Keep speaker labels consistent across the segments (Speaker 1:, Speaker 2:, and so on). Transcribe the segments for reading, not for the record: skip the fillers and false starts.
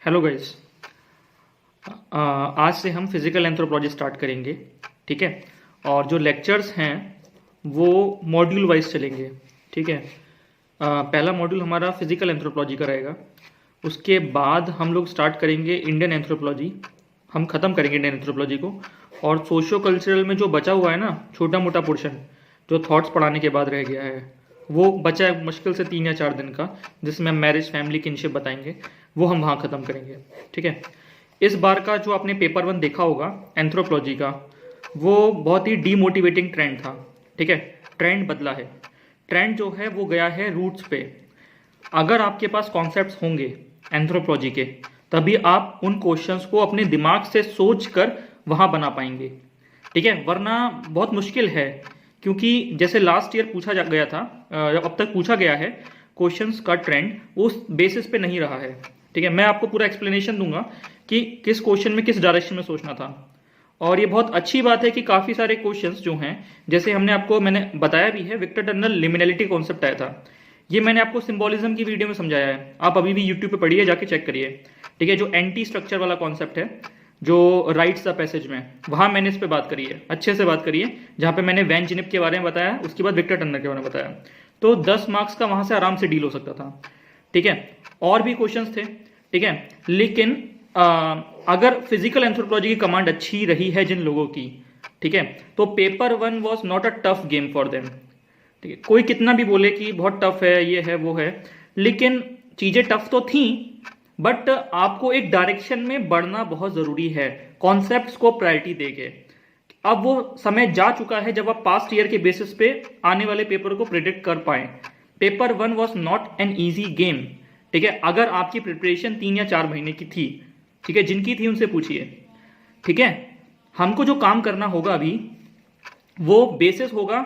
Speaker 1: Hello guys. आज से हम फिजिकल एंथ्रोपोलॉजी स्टार्ट करेंगे। ठीक है। और जो लेक्चर्स हैं वो मॉड्यूल वाइज चलेंगे। ठीक है। पहला मॉड्यूल हमारा फिजिकल एंथ्रोपोलॉजी का रहेगा। उसके बाद हम लोग स्टार्ट करेंगे इंडियन एंथ्रोपोलॉजी। हम ख़त्म करेंगे इंडियन एंथ्रोपोलॉजी को। और सोशो कल्चरल में जो बचा हुआ है ना, छोटा मोटा पोर्शन जो थॉट्स पढ़ाने के बाद रह गया है, वो बचा है मुश्किल से 3 या 4 दिन का, जिसमें मैरिज फैमिली किनशिप बताएंगे। वो हम वहाँ ख़त्म करेंगे। ठीक है। इस बार का जो आपने पेपर 1 देखा होगा एंथ्रोपोलॉजी का, वो बहुत ही डीमोटिवेटिंग ट्रेंड था। ठीक है। ट्रेंड बदला है। ट्रेंड जो है वो गया है रूट्स पे। अगर आपके पास कॉन्सेप्ट्स होंगे एंथ्रोपोलॉजी के, तभी आप उन क्वेश्चंस को अपने दिमाग से सोच कर वहाँ बना पाएंगे। ठीक है। वरना बहुत मुश्किल है, क्योंकि जैसे लास्ट ईयर पूछा गया था, अब तक पूछा गया है, क्वेश्चंस का ट्रेंड उस बेसिस पे नहीं रहा है। ठीक है। मैं आपको पूरा एक्सप्लेनेशन दूंगा कि किस क्वेश्चन में किस डायरेक्शन में सोचना था। और ये बहुत अच्छी बात है कि काफ़ी सारे क्वेश्चंस जो हैं, जैसे मैंने बताया भी है, विक्टर टर्नल लिमिनलिटी कॉन्सेप्ट आया था। ये मैंने आपको सिंबॉलिज्म की वीडियो में समझाया है। आप अभी भी यूट्यूब पे पढ़िए, जाके चेक करिए। ठीक है। जो एंटी स्ट्रक्चर वाला कॉन्सेप्ट है, जो राइट्स द पैसेज में, वहां मैंने इस पे बात करी है, अच्छे से बात करी है। जहां पे मैंने वैन जिनिप के बारे में बताया, उसके बाद विक्टर टर्नर के बारे में बताया। तो 10 मार्क्स का वहां से आराम से डील हो सकता था। ठीक है। और भी क्वेश्चंस थे। ठीक है। लेकिन अगर फिजिकल एंथ्रोपोलॉजी की कमांड अच्छी रही है जिन लोगों की, ठीक है, तो paper 1 was not a tough game for them. ठीक है। कोई कितना भी बोले कि बहुत टफ है, ये है वो है, लेकिन चीजें टफ तो थी, बट आपको एक डायरेक्शन में बढ़ना बहुत जरूरी है, कॉन्सेप्ट्स को प्रायोरिटी देके। अब वो समय जा चुका है जब आप पास्ट ईयर के बेसिस पे आने वाले पेपर को प्रिडिक्ट कर पाए। Paper 1 was not an easy game. ठीक है। अगर आपकी प्रिपरेशन 3 या 4 महीने की थी, ठीक है, जिनकी थी उनसे पूछिए। ठीक है। हमको जो काम करना होगा अभी, वो बेसिस होगा,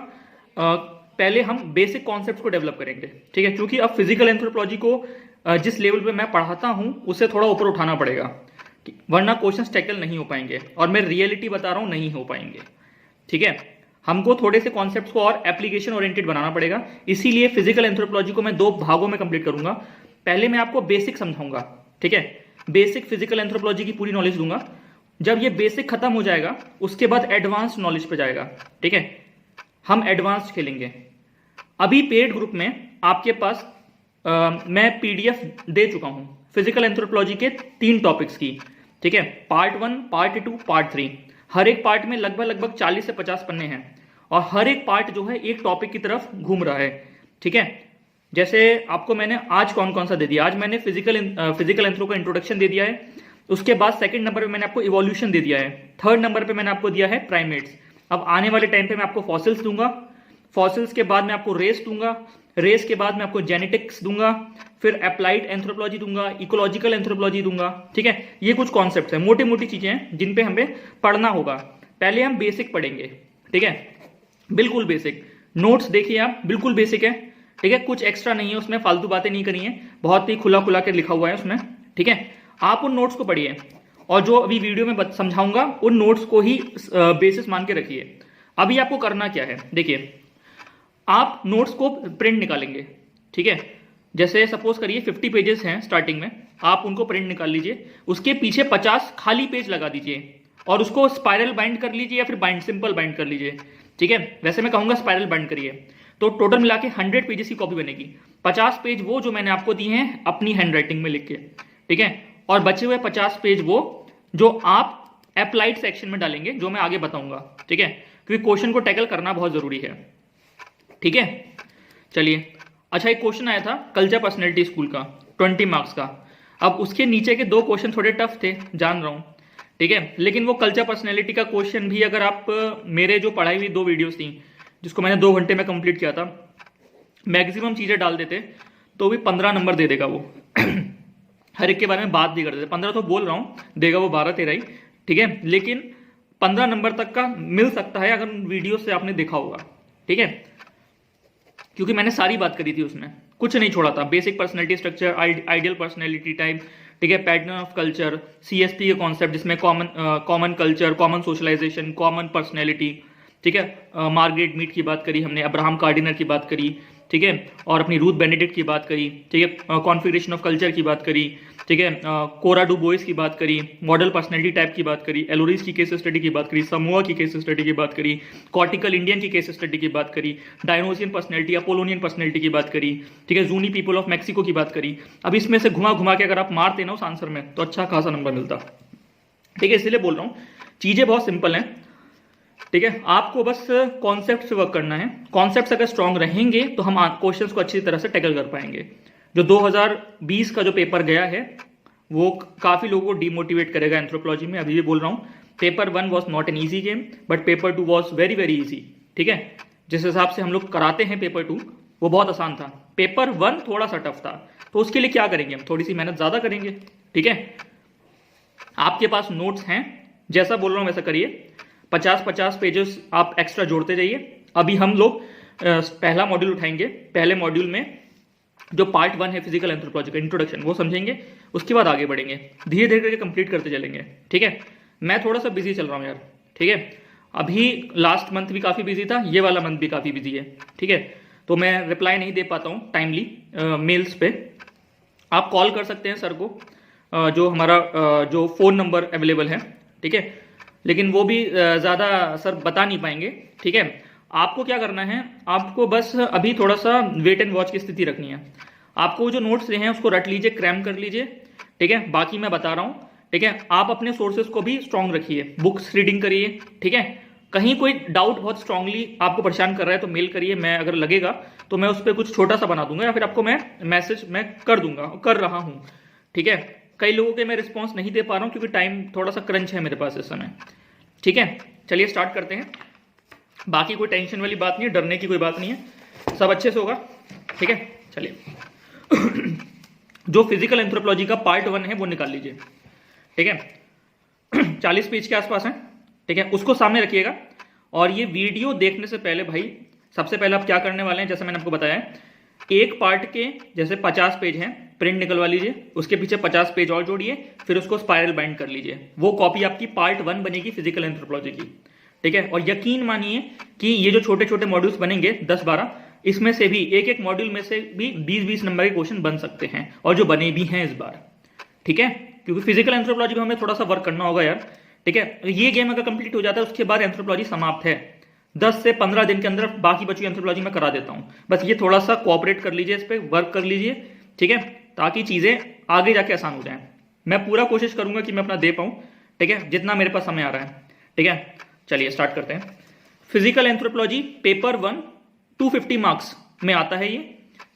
Speaker 1: पहले हम बेसिक कॉन्सेप्ट्स को डेवलप करेंगे। ठीक है। क्योंकि अब फिजिकल एंथ्रोपोलॉजी को जिस लेवल पे मैं पढ़ाता हूं उससे थोड़ा ऊपर उठाना पड़ेगा, वरना क्वेश्चंस टैकल नहीं हो पाएंगे। और मैं रियलिटी बता रहा हूं, नहीं हो पाएंगे। ठीक है। हमको थोड़े से कॉन्सेप्ट्स को और एप्लीकेशन ओरिएंटेड बनाना पड़ेगा। इसीलिए फिजिकल एंथ्रोपोलॉजी को मैं 2 भागों में कंप्लीट करूंगा। पहले मैं आपको बेसिक समझाऊंगा। ठीक है। बेसिक फिजिकल एंथ्रोपोलॉजी की पूरी नॉलेज दूंगा। जब ये बेसिक खत्म हो जाएगा, उसके बाद एडवांस नॉलेज पे जाएगा। ठीक है। हम एडवांस खेलेंगे। अभी पेड ग्रुप में आपके पास मैं पीडीएफ दे चुका हूं फिजिकल एंथ्रोपोलॉजी के 3 टॉपिक्स की। ठीक है। Part 1, part 2, part 3। हर एक पार्ट में लगभग 40 से 50 पन्ने हैं, और हर एक पार्ट जो है एक टॉपिक की तरफ घूम रहा है। ठीक है। जैसे आपको मैंने आज कौन कौन सा दे दिया, आज मैंने फिजिकल एंथ्रो का इंट्रोडक्शन दे दिया है। उसके बाद सेकंड नंबर पे मैंने आपको इवोल्यूशन दे दिया है। थर्ड नंबर पे मैंने आपको दिया है प्राइमेट्स। अब आने वाले टाइम पे मैं आपको फॉसिल्स दूंगा। फॉसिल्स के बाद मैं आपको रेस दूंगा। रेस के बाद मैं आपको जेनेटिक्स दूंगा। फिर अप्लाइड एंथ्रोपोलॉजी दूंगा, इकोलॉजिकल एंथ्रोपोलॉजी दूंगा। ठीक है। ये कुछ कॉन्सेप्ट्स हैं, मोटी मोटी चीजें हैं जिन पे हमें पढ़ना होगा। पहले हम बेसिक पढ़ेंगे। ठीक है। बिल्कुल बेसिक। नोट्स देखिए आप, बिल्कुल बेसिक है। ठीक है। कुछ एक्स्ट्रा नहीं है उसमें, फालतू बातें नहीं करी है, बहुत ही खुला खुला के लिखा हुआ है उसमें। ठीक है। आप उन नोट्स को पढ़िए, और जो अभी वीडियो में समझाऊंगा उन नोट्स को ही बेसिस मान के रखिए। अभी आपको करना क्या है, देखिए, आप नोट्स को प्रिंट निकालेंगे। ठीक है। जैसे सपोज करिए 50 पेजेस हैं स्टार्टिंग में, आप उनको प्रिंट निकाल लीजिए। उसके पीछे 50 खाली पेज लगा दीजिए, और उसको स्पाइरल बाइंड कर लीजिए या फिर सिंपल बाइंड कर लीजिए। ठीक है। वैसे मैं कहूंगा स्पाइरल बाइंड करिए, तो टोटल मिला के 100 पेजेस की कॉपी बनेगी। 50 पेज वो जो मैंने आपको दिए हैं अपनी हैंडराइटिंग में लिख के। ठीक है। और बचे हुए 50 पेज वो जो आप अप्लाइड सेक्शन में डालेंगे, जो मैं आगे बताऊंगा। ठीक है। क्योंकि क्वेश्चन को टैकल करना बहुत जरूरी है। ठीक है। चलिए, अच्छा, एक क्वेश्चन आया था कल्चर पर्सनैलिटी स्कूल का, 20 मार्क्स का। अब उसके नीचे के 2 क्वेश्चन थोड़े टफ थे, जान रहा हूं। ठीक है। लेकिन वो कल्चर पर्सनैलिटी का क्वेश्चन भी, अगर आप मेरे जो पढ़ाई हुई 2 वीडियोस थी, जिसको मैंने 2 घंटे में कंप्लीट किया था, मैक्सिमम चीजें डाल देते तो भी 15 नंबर दे देगा वो। हर एक के बारे में बात भी कर देते। 15 तो बोल रहा हूं, देगा वो 12-13 ही। ठीक है। लेकिन 15 नंबर तक का मिल सकता है अगर वीडियो से आपने देखा होगा। ठीक है। क्योंकि मैंने सारी बात करी थी उसमें, कुछ नहीं छोड़ा था। Basic personality structure, ideal personality type, ठीक है, पैटर्न ऑफ कल्चर, सीएसपी के कॉन्सेप्ट, जिसमें common culture, common socialization, common personality. ठीक है। मार्गरेट मीड की बात करी हमने, अब्राहम कार्डिनर की बात करी। ठीक है। और अपनी रूथ बेनेडिक्ट की बात करी। ठीक है। कॉन्फिगरेशन ऑफ कल्चर की बात करी। ठीक है, कोरा डू बोइस की बात करी, मॉडल पर्सनैलिटी टाइप की बात करी, एलोरिस की केस स्टडी की बात करी, समोआ की केस स्टडी की बात करी, कॉर्टिकल इंडियन की केस स्टडी की बात करी, डायनोसियन पर्सनैलिटी, अपोलोनियन पर्सनैलिटी की बात करी, ठीक है, जूनी पीपल ऑफ मैक्सिको की बात करी। अब इसमें से घुमा घुमा के अगर आप मारते ना उस आंसर में तो अच्छा खासा नंबर मिलता। ठीक है, इसलिए बोल रहा हूँ चीजें बहुत सिंपल हैं। ठीक है, आपको बस कॉन्सेप्ट से वर्क करना है। कॉन्सेप्ट अगर स्ट्रांग रहेंगे तो हम क्वेश्चंस को अच्छी तरह से टैकल कर पाएंगे। जो 2020 का जो पेपर गया है वो काफी लोगों को डिमोटिवेट करेगा एंथ्रोपोलॉजी में। अभी भी बोल रहा हूँ, paper 1 was not an easy game but paper 2 was very very easy. ठीक है, जिस हिसाब से हम लोग कराते हैं पेपर 2 वो बहुत आसान था। पेपर 1 थोड़ा सा टफ था, तो उसके लिए क्या करेंगे, हम थोड़ी सी मेहनत ज्यादा करेंगे। ठीक है, आपके पास नोट्स हैं, जैसा बोल रहा हूं वैसा करिए। 50-50 पेजेस आप एक्स्ट्रा जोड़ते जाइए। अभी हम लोग पहला मॉड्यूल उठाएंगे। पहले मॉड्यूल में जो पार्ट 1 है फिजिकल एंथ्रोपोलॉजी का इंट्रोडक्शन वो समझेंगे, उसके बाद आगे बढ़ेंगे, धीरे धीरे करके कंप्लीट करते चलेंगे। ठीक है, मैं थोड़ा सा बिजी चल रहा हूँ यार। ठीक है, अभी लास्ट मंथ भी काफी बिजी था, ये वाला मंथ भी काफी बिजी है। ठीक है, तो मैं रिप्लाई नहीं दे पाता हूँ टाइमली मेल्स पे। आप कॉल कर सकते हैं सर को, जो हमारा जो फ़ोन नंबर अवेलेबल है। ठीक है, लेकिन वो भी ज़्यादा सर बता नहीं पाएंगे। ठीक है, आपको क्या करना है, आपको बस अभी थोड़ा सा वेट एंड वॉच की स्थिति रखनी है। आपको जो नोट्स लिए हैं उसको रट लीजिए, क्रैम कर लीजिए। ठीक है, बाकी मैं बता रहा हूँ। ठीक है, आप अपने सोर्सेज को भी स्ट्रांग रखिए, बुक्स रीडिंग करिए। ठीक है, कहीं कोई डाउट बहुत स्ट्रांगली आपको परेशान कर रहा है तो मेल करिए, मैं अगर लगेगा तो मैं उस पर कुछ छोटा सा बना दूंगा या फिर आपको मैं मैसेज मैं कर दूंगा, कर रहा हूँ। ठीक है, कई लोगों के मैं रिस्पॉन्स नहीं दे पा रहा हूँ क्योंकि टाइम थोड़ा सा क्रंच है मेरे पास इस समय। ठीक है, चलिए स्टार्ट करते हैं। बाकी कोई टेंशन वाली बात नहीं है, डरने की कोई बात नहीं है, सब अच्छे से होगा। ठीक है, चलिए जो फिजिकल एंथ्रोपोलॉजी का पार्ट 1 है वो निकाल लीजिए। ठीक है, 40 पेज के आसपास है। ठीक है, उसको सामने रखिएगा। और ये वीडियो देखने से पहले भाई सबसे पहले आप क्या करने वाले हैं, जैसे मैंने आपको बताया, एक पार्ट के जैसे 50 पेज हैं, प्रिंट निकलवा लीजिए, उसके पीछे 50 पेज और जोड़िए, फिर उसको स्पाइरल बाइंड कर लीजिए। वो कॉपी आपकी पार्ट 1 बनेगी फिजिकल एंथ्रोपोलॉजी की। ठीक है, और यकीन मानिए कि ये जो छोटे छोटे मॉड्यूल्स बनेंगे 10-12, इसमें से भी एक एक मॉड्यूल में से भी 20-20 नंबर के क्वेश्चन बन सकते हैं, और जो बने भी हैं इस बार। ठीक है, क्योंकि फिजिकल एंथ्रोपोलॉजी में हमें थोड़ा सा वर्क करना होगा यार। ठीक है, ये गेम अगर कंप्लीट हो जाता है उसके बाद एंथ्रोपोलॉजी समाप्त है। 10 से 15 दिन के अंदर बाकी बची एंथ्रोपोलॉजी में करा देता हूं। बस ये थोड़ा सा कोऑपरेट कर लीजिए, इस पर वर्क कर लीजिए। ठीक है, ताकि चीजें आगे जाके आसान हो जाएं। मैं पूरा कोशिश करूंगा कि मैं अपना दे पाऊं। ठीक है, जितना मेरे पास समय आ रहा है। ठीक है, चलिए स्टार्ट करते हैं। फिजिकल एंथ्रोपोलॉजी पेपर 1 250 मार्क्स में आता है ये।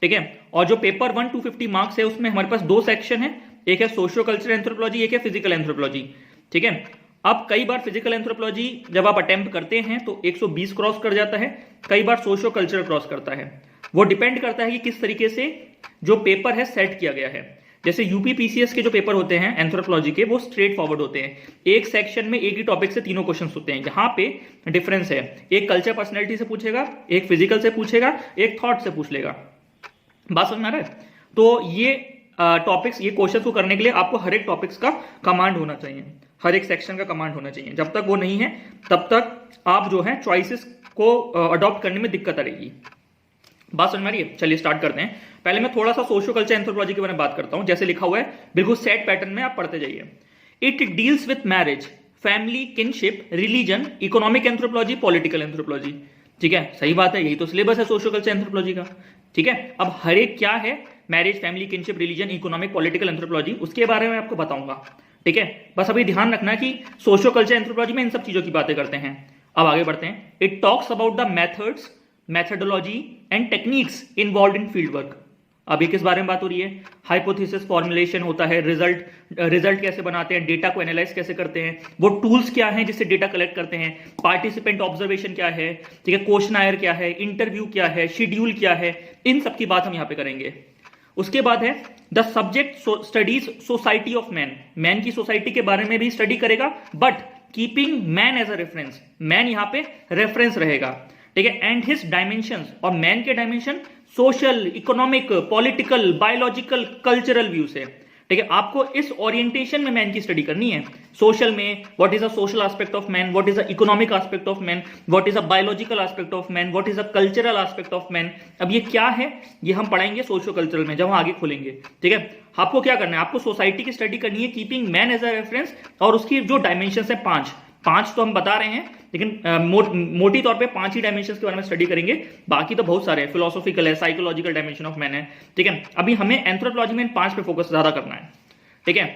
Speaker 1: ठीक है, और जो पेपर 1 250 मार्क्स है उसमें हमारे पास 2 सेक्शन है, एक है सोशियो कल्चरल एंथ्रोपोलॉजी, एक है फिजिकल एंथ्रोपोलॉजी। ठीक है, अब कई बार फिजिकल एंथ्रोपोलॉजी जब आप अटेम्प्ट करते हैं तो 120 क्रॉस कर जाता है, कई बार सोशियो कल्चरल क्रॉस करता है। वो डिपेंड करता है कि किस तरीके से जो पेपर है सेट किया गया है। जैसे यूपी पीसीएस के जो पेपर होते हैं एंथ्रोपोलॉजी के वो स्ट्रेट फॉरवर्ड होते हैं, एक सेक्शन में एक ही टॉपिक से 3 क्वेश्चन होते हैं। यहाँ पे डिफरेंस है, एक कल्चर पर्सनैलिटी से पूछेगा, एक फिजिकल से पूछेगा, एक थॉट से पूछ लेगा। बात समझ में आ रहा है? तो ये टॉपिक्स, ये क्वेश्चन को करने के लिए आपको हर एक टॉपिक्स का कमांड होना चाहिए, हर एक सेक्शन का कमांड होना चाहिए। जब तक वो नहीं है तब तक आप जो है चॉइसेस को अडॉप्ट करने में दिक्कत आएगी। बात समझ में आ रही है? चलिए स्टार्ट करते हैं। पहले मैं थोड़ा सा सोशियो कल्चर एंथ्रोपोलॉजी के बारे में बात करता हूं। जैसे लिखा हुआ है बिल्कुल सेट पैटर्न में, आप पढ़ते जाइए। It deals with marriage, family, kinship, religion, economic anthropology, political anthropology. ठीक है, सही बात है, यही तो सिलेबस है सोशियो कल्चर एंथ्रोपोलॉजी का। ठीक है, अब हर एक क्या है, marriage, family, kinship, religion, economic, political anthropology, उसके बारे में आपको बताऊंगा। ठीक है, बस अभी ध्यान रखना कि सोशियो कल्चर एंथ्रोपोलॉजी में इन सब चीजों की बातें करते हैं। अब आगे बढ़ते हैं। It talks about the methods, methodology and techniques involve in field work. अभी किस बारे में बात हो रही है? हाइपोथेसिस फॉर्मुलेशन होता है, रिजल्ट कैसे बनाते हैं, डेटा को एनालाइज कैसे करते हैं, वो टूल्स क्या हैं जिससे डेटा कलेक्ट करते हैं, पार्टिसिपेंट ऑब्जर्वेशन क्या है, ठीक है, क्वेश्चनायर क्या है, इंटरव्यू क्या है, शेड्यूल क्या है, इन सब की बात हम यहाँ पे करेंगे। उसके बाद है the subject studies society of man, man की सोसाइटी के बारे में भी स्टडी करेगा, but keeping man as a reference, man यहाँ पे रेफरेंस रहेगा। ठीक है, एंड हिज डायमेंशंस, और मैन के dimension social, economic, political, biological, cultural view से। ठीक है, आपको इस ओरिएंटेशन में मैन की स्टडी करनी है। सोशल में what is a social aspect of man, what is a economic aspect of man, what is a biological aspect of man, what is a cultural aspect of man. अब ये क्या है, ये हम पढ़ाएंगे सोशियो कल्चरल में जब हम आगे खोलेंगे। ठीक है, आपको क्या करना है, आपको सोसाइटी की स्टडी करनी है keeping man as a reference, और उसकी जो डायमेंशन है पांच तो हम बता रहे हैं, लेकिन मोटी तौर पे 5 ही डायमेंशंस के बारे में स्टडी करेंगे, बाकी तो बहुत सारे हैं, फिलोसॉफिकल है, साइकोलॉजिकल डायमेंशन ऑफ मैन है। ठीक है, अभी हमें एंथ्रोपोलॉजी में इन 5 पे फोकस ज्यादा करना है। ठीक है,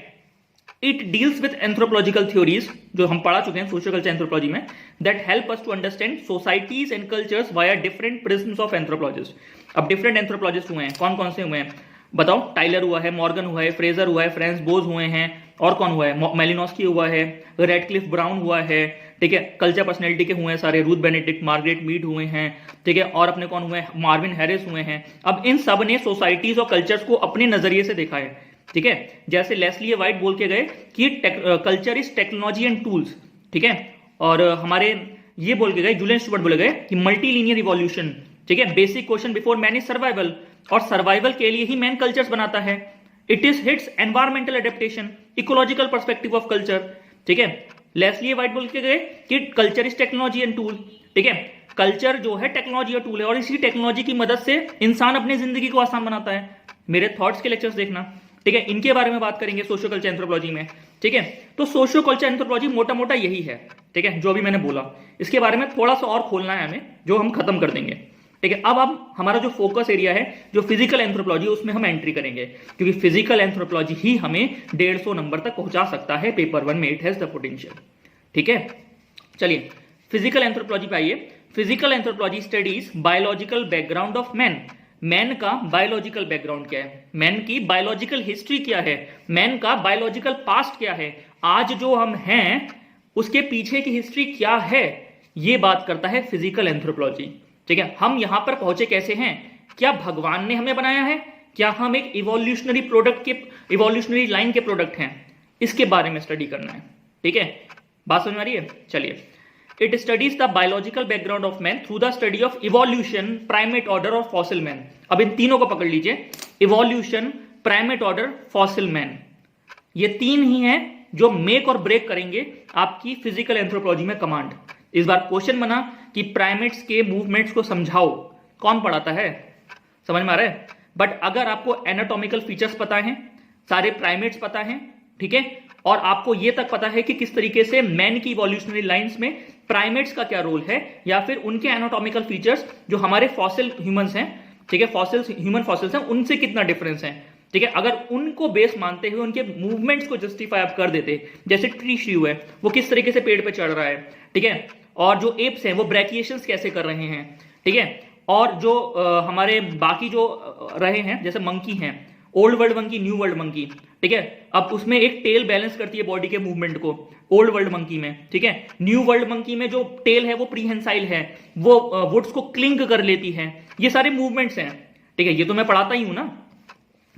Speaker 1: it deals with anthropological theories, जो हम पढ़ा चुके हैं सोशियो कल्चर एंथ्रोपोलॉजी में, that help us to understand societies and cultures via different prisms of anthropologist. अब डिफरेंट एंथ्रोपोलॉजिस्ट हुए हैं, कौन कौन से हुए हैं बताओ? टाइलर हुआ है, मॉर्गन हुआ है, फ्रेजर हुआ है, फ्रांस बोज हुए हैं, और कौन हुआ है? मेलिनोस्की हुआ है, रेडक्लिफ ब्राउन हुआ है। ठीक है, कल्चर पर्सनैलिटी के हुए हैं सारे, रूथ बेनेडिक्ट, मार्गरेट मीड हुए हैं। ठीक है, और अपने कौन हुए हैं? मार्विन हैरिस हुए हैं। अब इन सब ने सोसाइटीज और कल्चर्स को अपने नजरिए से देखा है। ठीक है, जैसे लेस्ली वाइट बोल के गए कि culture is technology and tools. ठीक है, और हमारे ये बोल के गए, जूलियन स्टुअर्ट बोले गए कि मल्टी लीनियर इवोल्यूशन। ठीक है, basic question before man is survival, और सर्वाइवल के लिए ही मैन कल्चर्स बनाता है। It is hits environmental adaptation, ecological perspective of culture. ठीक है, लेस्ली वाइट बोल के गए कि culture is technology and tool. ठीक है, कल्चर जो है टेक्नोलॉजी और टूल है, और इसी टेक्नोलॉजी की मदद से इंसान अपनी जिंदगी को आसान बनाता है। मेरे थॉट्स के लेक्चर्स देखना। ठीक है, इनके बारे में बात करेंगे सोशियो कल्चर एंथ्रोपोलॉजी में। ठीक है, तो सोशियो कल्चर एंथ्रोपोलॉजी मोटा मोटा यही है। ठीक है, जो अभी मैंने बोला, इसके बारे में थोड़ा सा और खोलना है हमें, जो हम खत्म कर देंगे। ठीक है, अब हमारा जो फोकस एरिया है, जो फिजिकल एंथ्रोपोलॉजी, उसमें हम एंट्री करेंगे, क्योंकि फिजिकल एंथ्रोपोलॉजी ही हमें 150 नंबर तक पहुंचा सकता है पेपर 1 में। It has the potential. ठीक है, चलिए फिजिकल एंथ्रोपोलॉजी पे आइए। Physical anthropology studies biological background of man. Man का बायोलॉजिकल बैकग्राउंड क्या है, मैन की बायोलॉजिकल हिस्ट्री क्या है, मैन का बायोलॉजिकल पास्ट क्या है, आज जो हम हैं उसके पीछे की हिस्ट्री क्या है, ये बात करता है फिजिकल एंथ्रोपोलॉजी। ठीक है, हम यहां पर पहुंचे कैसे हैं, क्या भगवान ने हमें बनाया है, क्या हम एक इवोल्यूशनरी प्रोडक्ट के, इवोल्यूशनरी लाइन के प्रोडक्ट हैं, इसके बारे में स्टडी करना है। ठीक है, बात समझ में आ रही है? चलिए, it studies the biological background of man through the study of evolution, primate order और फॉसिल मैन। अब इन तीनों को पकड़ लीजिए, evolution, primate order, fossil man, ये 3 ही हैं जो मेक और ब्रेक करेंगे आपकी फिजिकल एंथ्रोपोलॉजी में कमांड। इस बार क्वेश्चन बना कि प्राइमेट्स के मूवमेंट्स को समझाओ, कौन पढ़ाता है? समझ में आ रहा है? बट अगर आपको एनाटॉमिकल फीचर्स पता है, सारे प्राइमेट्स पता है, ठीक है, और आपको यह तक पता है कि किस तरीके से मैन की इवोल्यूशनरी लाइंस में प्राइमेट्स का क्या रोल है, या फिर उनके एनाटॉमिकल फीचर्स जो हमारे फॉसिल ह्यूमंस हैं, ठीक है, फॉसिल्स, ह्यूमन फॉसिल्स हैं, उनसे कितना डिफरेंस है। ठीक है, अगर उनको बेस मानते हुए उनके मूवमेंट्स को जस्टिफाई आप कर देते, जैसे ट्री श्रीव है, वो किस तरीके से पेड़ पे चढ़ रहा है, ठीक है, और जो एप्स हैं वो ब्रैकिएशंस कैसे कर रहे हैं, ठीक है, और जो हमारे बाकी जो रहे हैं, जैसे मंकी हैं, old world monkey, new world monkey, ठीक है, अब उसमें एक टेल बैलेंस करती है बॉडी के मूवमेंट को, ओल्ड वर्ल्ड मंकी में, ठीक है, न्यू वर्ल्ड मंकी में जो टेल है वो प्रीहेंसाइल है, वो वुड्स को क्लिंग कर लेती है, ये सारे मूवमेंट्स हैं। ठीक है, ये तो मैं पढ़ाता ही हूं ना,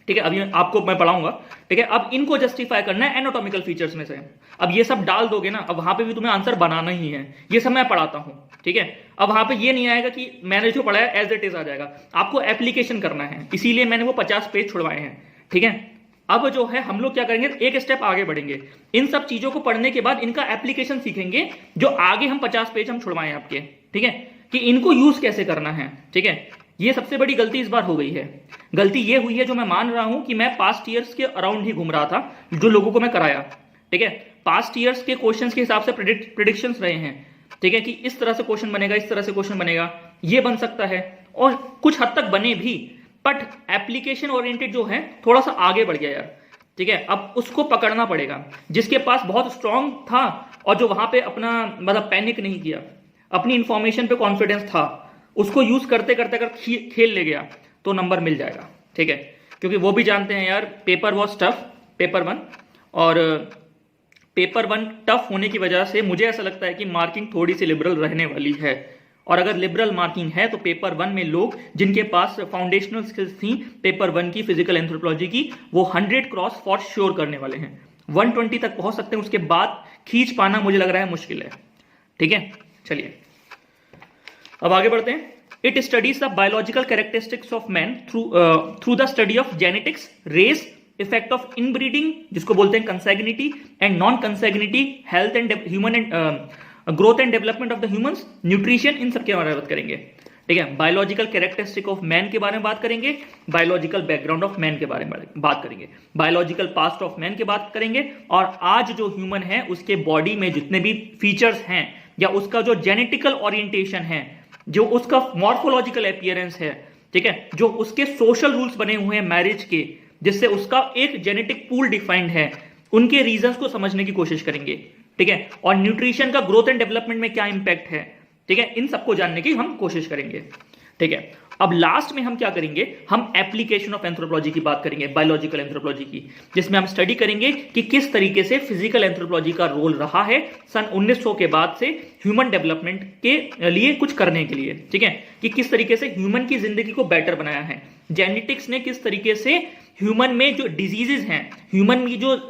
Speaker 1: ठीक है, अभी आपको मैं पढ़ाऊंगा। ठीक है, अब इनको जस्टिफाई करना है एनाटॉमिकल फीचर्स में से। अब ये सब डाल दोगे ना, अब वहां पे भी तुम्हें आंसर बनाना ही है, ये सब मैं पढ़ाता हूं। ठीक है, अब वहां पे ये नहीं आएगा कि मैंने जो पढ़ाया एज इट इज आ जाएगा, आपको एप्लीकेशन करना है, इसीलिए मैंने वो 50 पेज छुड़वाए हैं। ठीक है, अब जो है हम लोग क्या करेंगे, एक स्टेप आगे बढ़ेंगे, इन सब चीजों को पढ़ने के बाद इनका एप्लीकेशन सीखेंगे, जो आगे हम 50 पेज हम छुड़वाए हैं आपके। ठीक है, कि इनको यूज कैसे करना है। ठीक है, ये सबसे बड़ी गलती इस बार हो गई है। गलती ये हुई है, जो मैं मान रहा हूं कि मैं पास्ट ईयर्स के अराउंड ही घूम रहा था, जो लोगों को मैं कराया। ठीक है, पास्ट ईयर्स के क्वेश्चंस के हिसाब से प्रेडिक्शंस रहे हैं, ठीक है, कि इस तरह से क्वेश्चन बनेगा, इस तरह से क्वेश्चन बनेगा, ये बन सकता है, और कुछ हद तक बने भी, बट एप्लीकेशन ओरिएंटेड जो है थोड़ा सा आगे बढ़ गया यार। ठीक है, अब उसको पकड़ना पड़ेगा, जिसके पास बहुत स्ट्रांग था और जो वहां पे अपना मतलब पैनिक नहीं किया, अपनी इंफॉर्मेशन पे कॉन्फिडेंस था, उसको यूज करते करते अगर खेल ले गया तो नंबर मिल जाएगा। ठीक है, क्योंकि वो भी जानते हैं यार, पेपर वॉज टफ, पेपर 1, और पेपर 1 टफ होने की वजह से मुझे ऐसा लगता है कि मार्किंग थोड़ी सी लिबरल रहने वाली है, और अगर लिबरल मार्किंग है तो पेपर 1 में लोग जिनके पास फाउंडेशनल स्किल्स थी पेपर 1 की फिजिकल एंथ्रोपोलॉजी की, वो 100 क्रॉस फॉर श्योर करने वाले हैं, 120 तक पहुंच सकते हैं, उसके बाद खींच पाना मुझे लग रहा है मुश्किल है। ठीक है, चलिए अब आगे बढ़ते हैं। It studies the biological characteristics of man through the study of genetics, race, effect of inbreeding जिसको बोलते हैं consanguinity, and non consanguinity, health and human and growth and development of the humans, nutrition, इन सब के बारे में बात करेंगे। ठीक है, बायोलॉजिकल कैरेक्टरिस्टिक ऑफ मैन के बारे में बात करेंगे, बायोलॉजिकल बैकग्राउंड ऑफ मैन के बारे में बात करेंगे, बायोलॉजिकल पास्ट ऑफ मैन की बात करेंगे, और आज जो ह्यूमन है उसके बॉडी में जितने भी फीचर्स हैं या उसका जो जेनेटिकल ओरिएंटेशन है, जो उसका मॉर्फोलॉजिकल अपीयरेंस है, ठीक है, जो उसके सोशल रूल्स बने हुए हैं मैरिज के, जिससे उसका एक जेनेटिक पूल डिफाइंड है, उनके रीजंस को समझने की कोशिश करेंगे। ठीक है, और न्यूट्रिशन का ग्रोथ एंड डेवलपमेंट में क्या इंपैक्ट है, ठीक है, इन सबको जानने की हम कोशिश करेंगे। ठीक है, अब लास्ट में हम क्या करेंगे, हम एप्लीकेशन ऑफ एंथ्रोपोलॉजी की बात करेंगे, बायोलॉजिकल एंथ्रोपोलॉजी की, जिसमें हम स्टडी करेंगे कि किस तरीके से फिजिकल एंथ्रोपोलॉजी का रोल रहा है सन 1900 के बाद से ह्यूमन डेवलपमेंट के लिए कुछ करने के लिए। ठीक है, कि किस तरीके से ह्यूमन की जिंदगी को बेटर बनाया है, जेनेटिक्स ने किस तरीके से ह्यूमन में जो डिजीजेस हैं, ह्यूमन में जो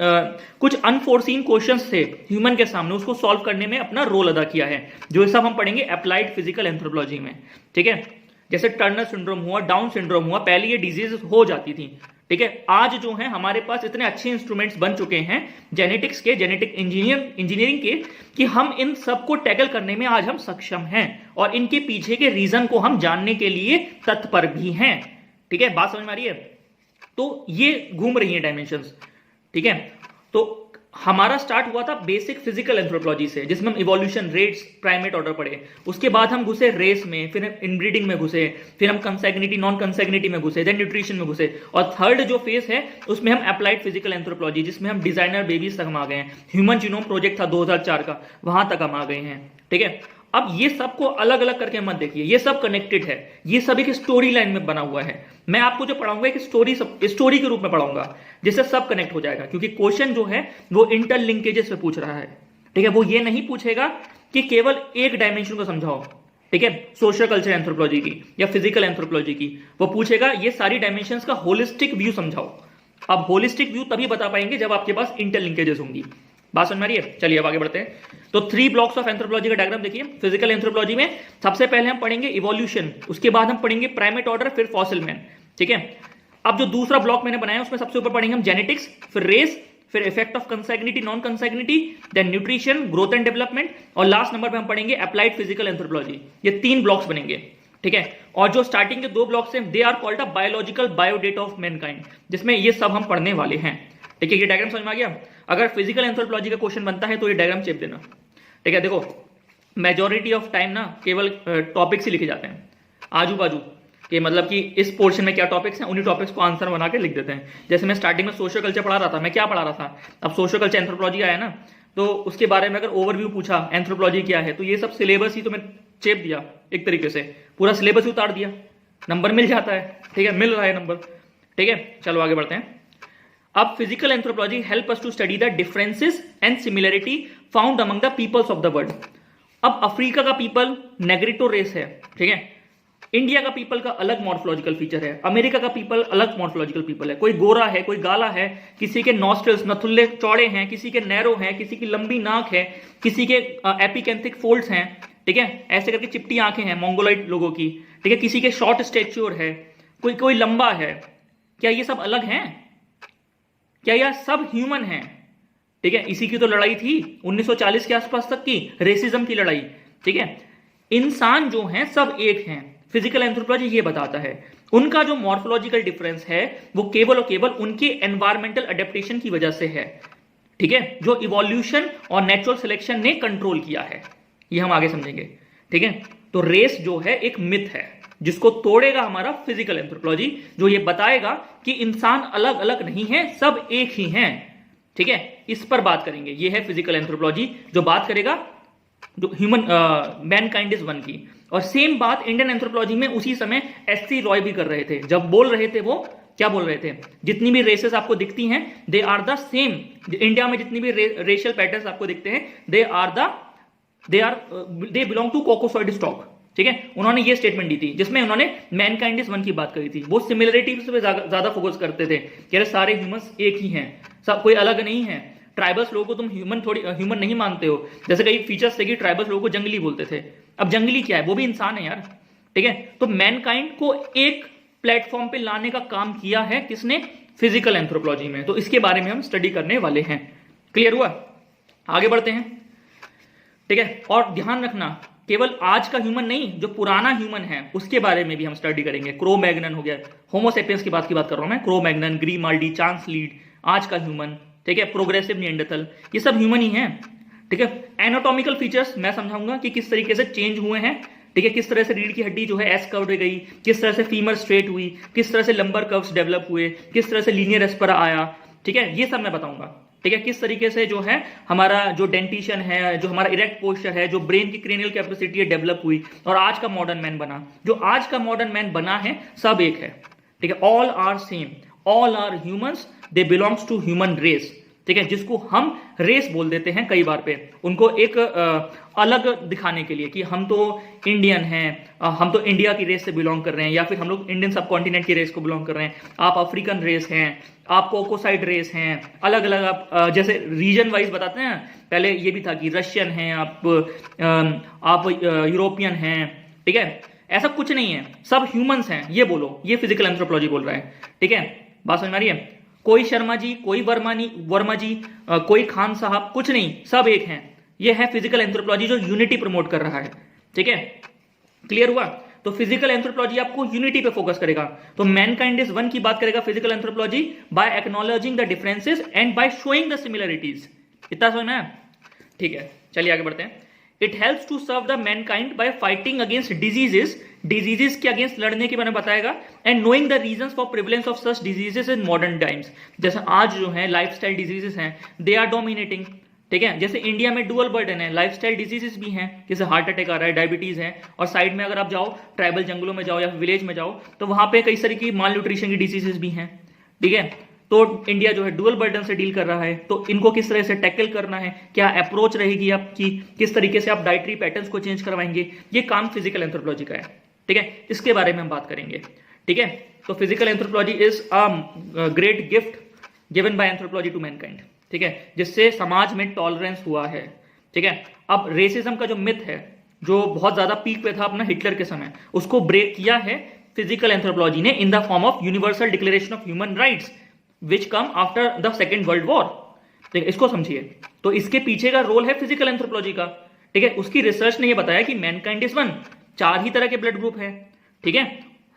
Speaker 1: कुछ अनफोर्सीन क्वेश्चंस थे ह्यूमन के सामने, उसको सॉल्व करने में अपना रोल अदा किया है, जो सब हम पढ़ेंगे अप्लाइड फिजिकल एंथ्रोपोलॉजी में। ठीक है, जैसे टर्नर सिंड्रोम हुआ, डाउन सिंड्रोम हुआ, पहले ये डिजीज हो जाती थी। ठीक है, आज जो है हमारे पास इतने अच्छे इंस्ट्रूमेंट्स बन चुके हैं जेनेटिक्स के, जेनेटिक इंजीनियरिंग के, कि हम इन सब को टैकल करने में आज हम सक्षम हैं और इनके पीछे के रीजन को हम जानने के लिए तत्पर भी हैं। ठीक है, बात समझ में आ रही है? तो ये घूम रही है डायमेंशंस। ठीक है, तो हमारा स्टार्ट हुआ था बेसिक फिजिकल एंथ्रोपोलॉजी से, जिसमें हम इवोल्यूशन, रेट्स, प्राइमेट ऑर्डर पढ़े, उसके बाद हम घुसे रेस में, फिर इनब्रीडिंग में घुसे, फिर हम कंसैग्निटी, नॉन कंसैग्निटी में घुसे, देन न्यूट्रिशन में घुसे, और थर्ड जो फेज है उसमें हम अप्लाइड फिजिकल एंथ्रोपोलॉजी, जिसमें हम डिजाइनर बेबीज तक हम आ गए हैं, ह्यूमन जीनोम प्रोजेक्ट था 2004 का, वहां तक हम आ गए हैं। ठीक है, अब ये सबको अलग अलग करके मत देखिए, ये सब कनेक्टेड है, ये सब एक स्टोरी लाइन में बना हुआ है। मैं आपको जो पढ़ाऊंगा एक स्टोरी के रूप में पढ़ाऊंगा, जिससे सब कनेक्ट हो जाएगा, क्योंकि क्वेश्चन जो है वो इंटरलिंकेजेस पे पूछ रहा है। ठीक है, वो ये नहीं पूछेगा कि केवल एक डायमेंशन को समझाओ, ठीक है, सोशल कल्चर एंथ्रोपोलॉजी की या फिजिकल एंथ्रोपोलॉजी की, वो पूछेगा ये सारी डायमेंशंस का होलिस्टिक व्यू समझाओ। अब होलिस्टिक व्यू तभी बता पाएंगे जब आपके पास इंटरलिंकेजेस होंगी। बात समझ में आ रही है? चलिए अब आगे बढ़ते हैं। तो 3 ब्लॉक्स ऑफ एंथ्रोपोलॉजी का डायग्राम देखिए। फिजिकल एंथ्रोपोलॉजी में सबसे पहले हम पढ़ेंगे इवोल्यूशन, उसके बाद हम पढ़ेंगे प्राइमेट ऑर्डर, फिर फॉसिल मैन। ठीक है, अब जो दूसरा ब्लॉक मैंने बनाया उसमें सबसे ऊपर पढ़ेंगे हम जेनेटिक्स, फिर रेस, फिर effect of consanguinity, non consanguinity, then nutrition, growth and development, और लास्ट नंबर पे हम पढ़ेंगे अप्लाइड फिजिकल एंथ्रोपोलॉजी। ये 3 ब्लॉक्स बनेंगे। ठीक है, और जो स्टार्टिंग के 2 ब्लॉक्स हैं they are called a biological biodata of mankind, जिसमें ये सब हम पढ़ने वाले हैं। ठीक है, ये डायग्राम समझ में आ गया? अगर फिजिकल एंथ्रोपोलॉजी का क्वेश्चन बनता है तो ये डायग्राम चेप देना। ठीक है, देखो मेजॉरिटी ऑफ टाइम ना केवल टॉपिक्स ही लिखे जाते हैं आजू बाजू के, मतलब कि इस पोर्शन में क्या टॉपिक्स हैं उन्हीं टॉपिक्स को आंसर बना के लिख देते हैं। जैसे मैं स्टार्टिंग में सोशल कल्चर पढ़ा रहा था, मैं क्या पढ़ा रहा था, अब सोशल कल्चर एंथ्रोपोलॉजी आया ना, तो उसके बारे में अगर ओवरव्यू पूछा एंथ्रोपोलॉजी क्या है, तो ये सब सिलेबस ही तो मैं चेप दिया, एक तरीके से पूरा सिलेबस ही उतार दिया, नंबर मिल जाता है। ठीक है, मिल रहा है नंबर। ठीक है, चलो आगे बढ़ते हैं। अब physical anthropology help us to study the differences and similarity found among the peoples of the world. अब अफ्रीका का पीपल नेग्रिटो रेस है, ठीक है, इंडिया का पीपल का अलग मॉर्फोलॉजिकल फीचर है, अमेरिका का पीपल अलग मॉर्फोलॉजिकल पीपल है, कोई गोरा है, कोई गाला है, किसी के नॉस्ट्रल्स नथुल्ले चौड़े हैं, किसी के नैरो हैं, किसी की लंबी नाक है, किसी के एपिकेंथिक फोल्ड्स हैं, ठीक है, ऐसे करके चिपटी आंखें हैं मोंगोलाइट लोगों की, ठीक है, किसी के शॉर्ट स्टेच्योर है, कोई लंबा है। क्या ये सब अलग हैं? क्या यह सब ह्यूमन है? ठीक है, इसी की तो लड़ाई थी 1940 के आसपास तक की, रेसिज्म की लड़ाई। ठीक है, इंसान जो हैं सब एक हैं, फिजिकल एंथ्रोपोलॉजी ये बताता है। उनका जो मॉर्फोलॉजिकल डिफरेंस है वो केवल और केवल उनके एनवायरमेंटल अडेप्टेशन की वजह से है। ठीक है, जो इवोल्यूशन और नेचुरल सिलेक्शन ने कंट्रोल किया है, ये हम आगे समझेंगे। ठीक है, तो रेस जो है एक मिथ है जिसको तोड़ेगा हमारा फिजिकल एंथ्रोपोलॉजी, जो ये बताएगा कि इंसान अलग अलग नहीं है, सब एक ही हैं। ठीक है, इस पर बात करेंगे। ये है फिजिकल एंथ्रोपोलॉजी जो बात करेगा जो ह्यूमन मैनकाइंड इज वन की। और सेम बात इंडियन एंथ्रोपोलॉजी में उसी समय एस.सी. रॉय भी कर रहे थे। जब बोल रहे थे वो क्या बोल रहे थे, जितनी भी रेसेस आपको दिखती हैं they are the same. India में जितनी भी रेशियल पैटर्न्स आपको दिखते हैं they belong to Caucasoid stock. ठीक है, उन्होंने ये स्टेटमेंट दी थी जिसमें उन्होंने मैनकाइंड इज वन की बात करी थी। वो सिमिलरिटीज पे ज्यादा फोकस करते थे कि अरे सारे ह्यूमंस एक ही हैं, सब कोई अलग नहीं है। ट्राइबल्स लोगों को तुम ह्यूमन नहीं मानते हो, जैसे कई फीचर्स थे कि ट्राइबल्स लोगों को जंगली बोलते थे। अब जंगली क्या है, वो भी इंसान है यार। ठीक है, तो मैनकाइंड को एक प्लेटफॉर्म पे लाने का काम किया है किसने? फिजिकल एंथ्रोपोलॉजी में। तो इसके बारे में हम स्टडी करने वाले हैं। क्लियर हुआ? आगे बढ़ते हैं, ठीक है। और ध्यान रखना, केवल आज का ह्यूमन नहीं, जो पुराना ह्यूमन है उसके बारे में भी हम स्टडी करेंगे। क्रो मैग्नन हो गया, होमोसेपियंस की बात कर रहा हूं मैं, क्रो मैग्नन, ग्रीमाल्डी, चांस लीड, आज का ह्यूमन, ठीक है, प्रोग्रेसिव निएंडरथल, ये सब ह्यूमन ही है, ठीक है। एनाटॉमिकल फीचर्स मैं समझाऊंगा कि किस तरीके से चेंज हुए हैं, ठीक है, किस तरह से रीढ़ की हड्डी जो है एस कर्व गई, किस तरह से फीमर स्ट्रेट हुई, किस तरह से लंबर कर्व्स डेवलप हुए, किस तरह से लीनियर एस्परा आया, ठीक है, ये सब मैं बताऊंगा, ठीक है। किस तरीके से जो है हमारा जो डेंटिशन है, जो हमारा इरेक्ट पोस्चर है, जो ब्रेन की क्रेनियल कैपेसिटी है डेवलप हुई और आज का मॉडर्न मैन बना। जो आज का मॉडर्न मैन बना है सब एक है, ठीक है, all are same, all are humans, they belongs to human race, ठीक है, जिसको हम रेस बोल देते हैं कई बार पे, उनको एक अलग दिखाने के लिए कि हम तो इंडियन हैं, हम तो इंडिया की रेस से बिलोंग कर रहे हैं, या फिर हम लोग इंडियन सब कॉन्टिनेंट की रेस को बिलोंग कर रहे हैं, आप अफ्रीकन रेस हैं, आप कोकोसाइड रेस हैं, अलग अलग आप जैसे रीजन वाइज बताते हैं। पहले ये भी था कि रशियन हैं आप यूरोपियन हैं, ठीक है, ऐसा कुछ नहीं है, सब ह्यूमंस हैं, ये बोलो, ये फिजिकल एंथ्रोपोलॉजी बोल रहा है, ठीक है। बात समझ में आ रही है? कोई शर्मा जी, कोई वर्मा जी, कोई खान साहब, कुछ नहीं, सब एक हैं। ये है फिजिकल एंथ्रोपोलॉजी जो यूनिटी प्रमोट कर रहा है, ठीक है। क्लियर हुआ? तो फिजिकल एंथ्रोपोलॉजी आपको यूनिटी पे फोकस करेगा। तो मैनकाइंड इज वन की बात करेगा physical anthropology, by acknowledging the differences and by showing the similarities. इतना समझ में आया? ठीक है, चलिए आगे बढ़ते हैं। It helps to serve the mankind by fighting against diseases के अगेंस्ट लड़ने के बारे में बताएगा, and knowing the reasons for prevalence of such diseases in modern times. जैसे आज जो है लाइफस्टाइल डिजीजेस हैं, दे आर डोमिनेटिंग, ठीक है। जैसे इंडिया में डुअल बर्डन है, लाइफस्टाइल डिजीजेस भी हैं, जैसे हार्ट अटैक आ रहा है, डायबिटीज है, और साइड में अगर आप जाओ ट्राइबल जंगलों में जाओ या विलेज में जाओ तो वहां पे कई सारी की माल न्यूट्रिशन की डिजीजेस भी हैं, ठीक है। तो इंडिया जो है डुअल बर्डन से डील कर रहा है, तो इनको किस तरह से टैकल करना है, क्या अप्रोच रहेगी आपकी, किस तरीके से आप डाइटरी पैटर्न्स को चेंज करवाएंगे, ये काम फिजिकल एंथ्रोपोलॉजी का है, ठीक है। इसके बारे में हम बात करेंगे, ठीक है। तो physical anthropology is a great gift given by anthropology to mankind, ठीक है, जिससे समाज में टॉलरेंस हुआ है, ठीक है। अब रेसिज्म का जो मिथ है, जो बहुत ज्यादा पीक पे था अपना हिटलर के समय, उसको ब्रेक किया है फिजिकल एंथ्रोपोलॉजी ने in the form of universal declaration of human rights which come after the second world war. ठीक है, इसको समझिए। तो इसके पीछे का रोल है फिजिकल एंथ्रोपोलॉजी का, ठीक है। उसकी रिसर्च ने यह बताया कि मैनकाइंड इज वन, 4 ही तरह के ब्लड ग्रुप है, ठीक है।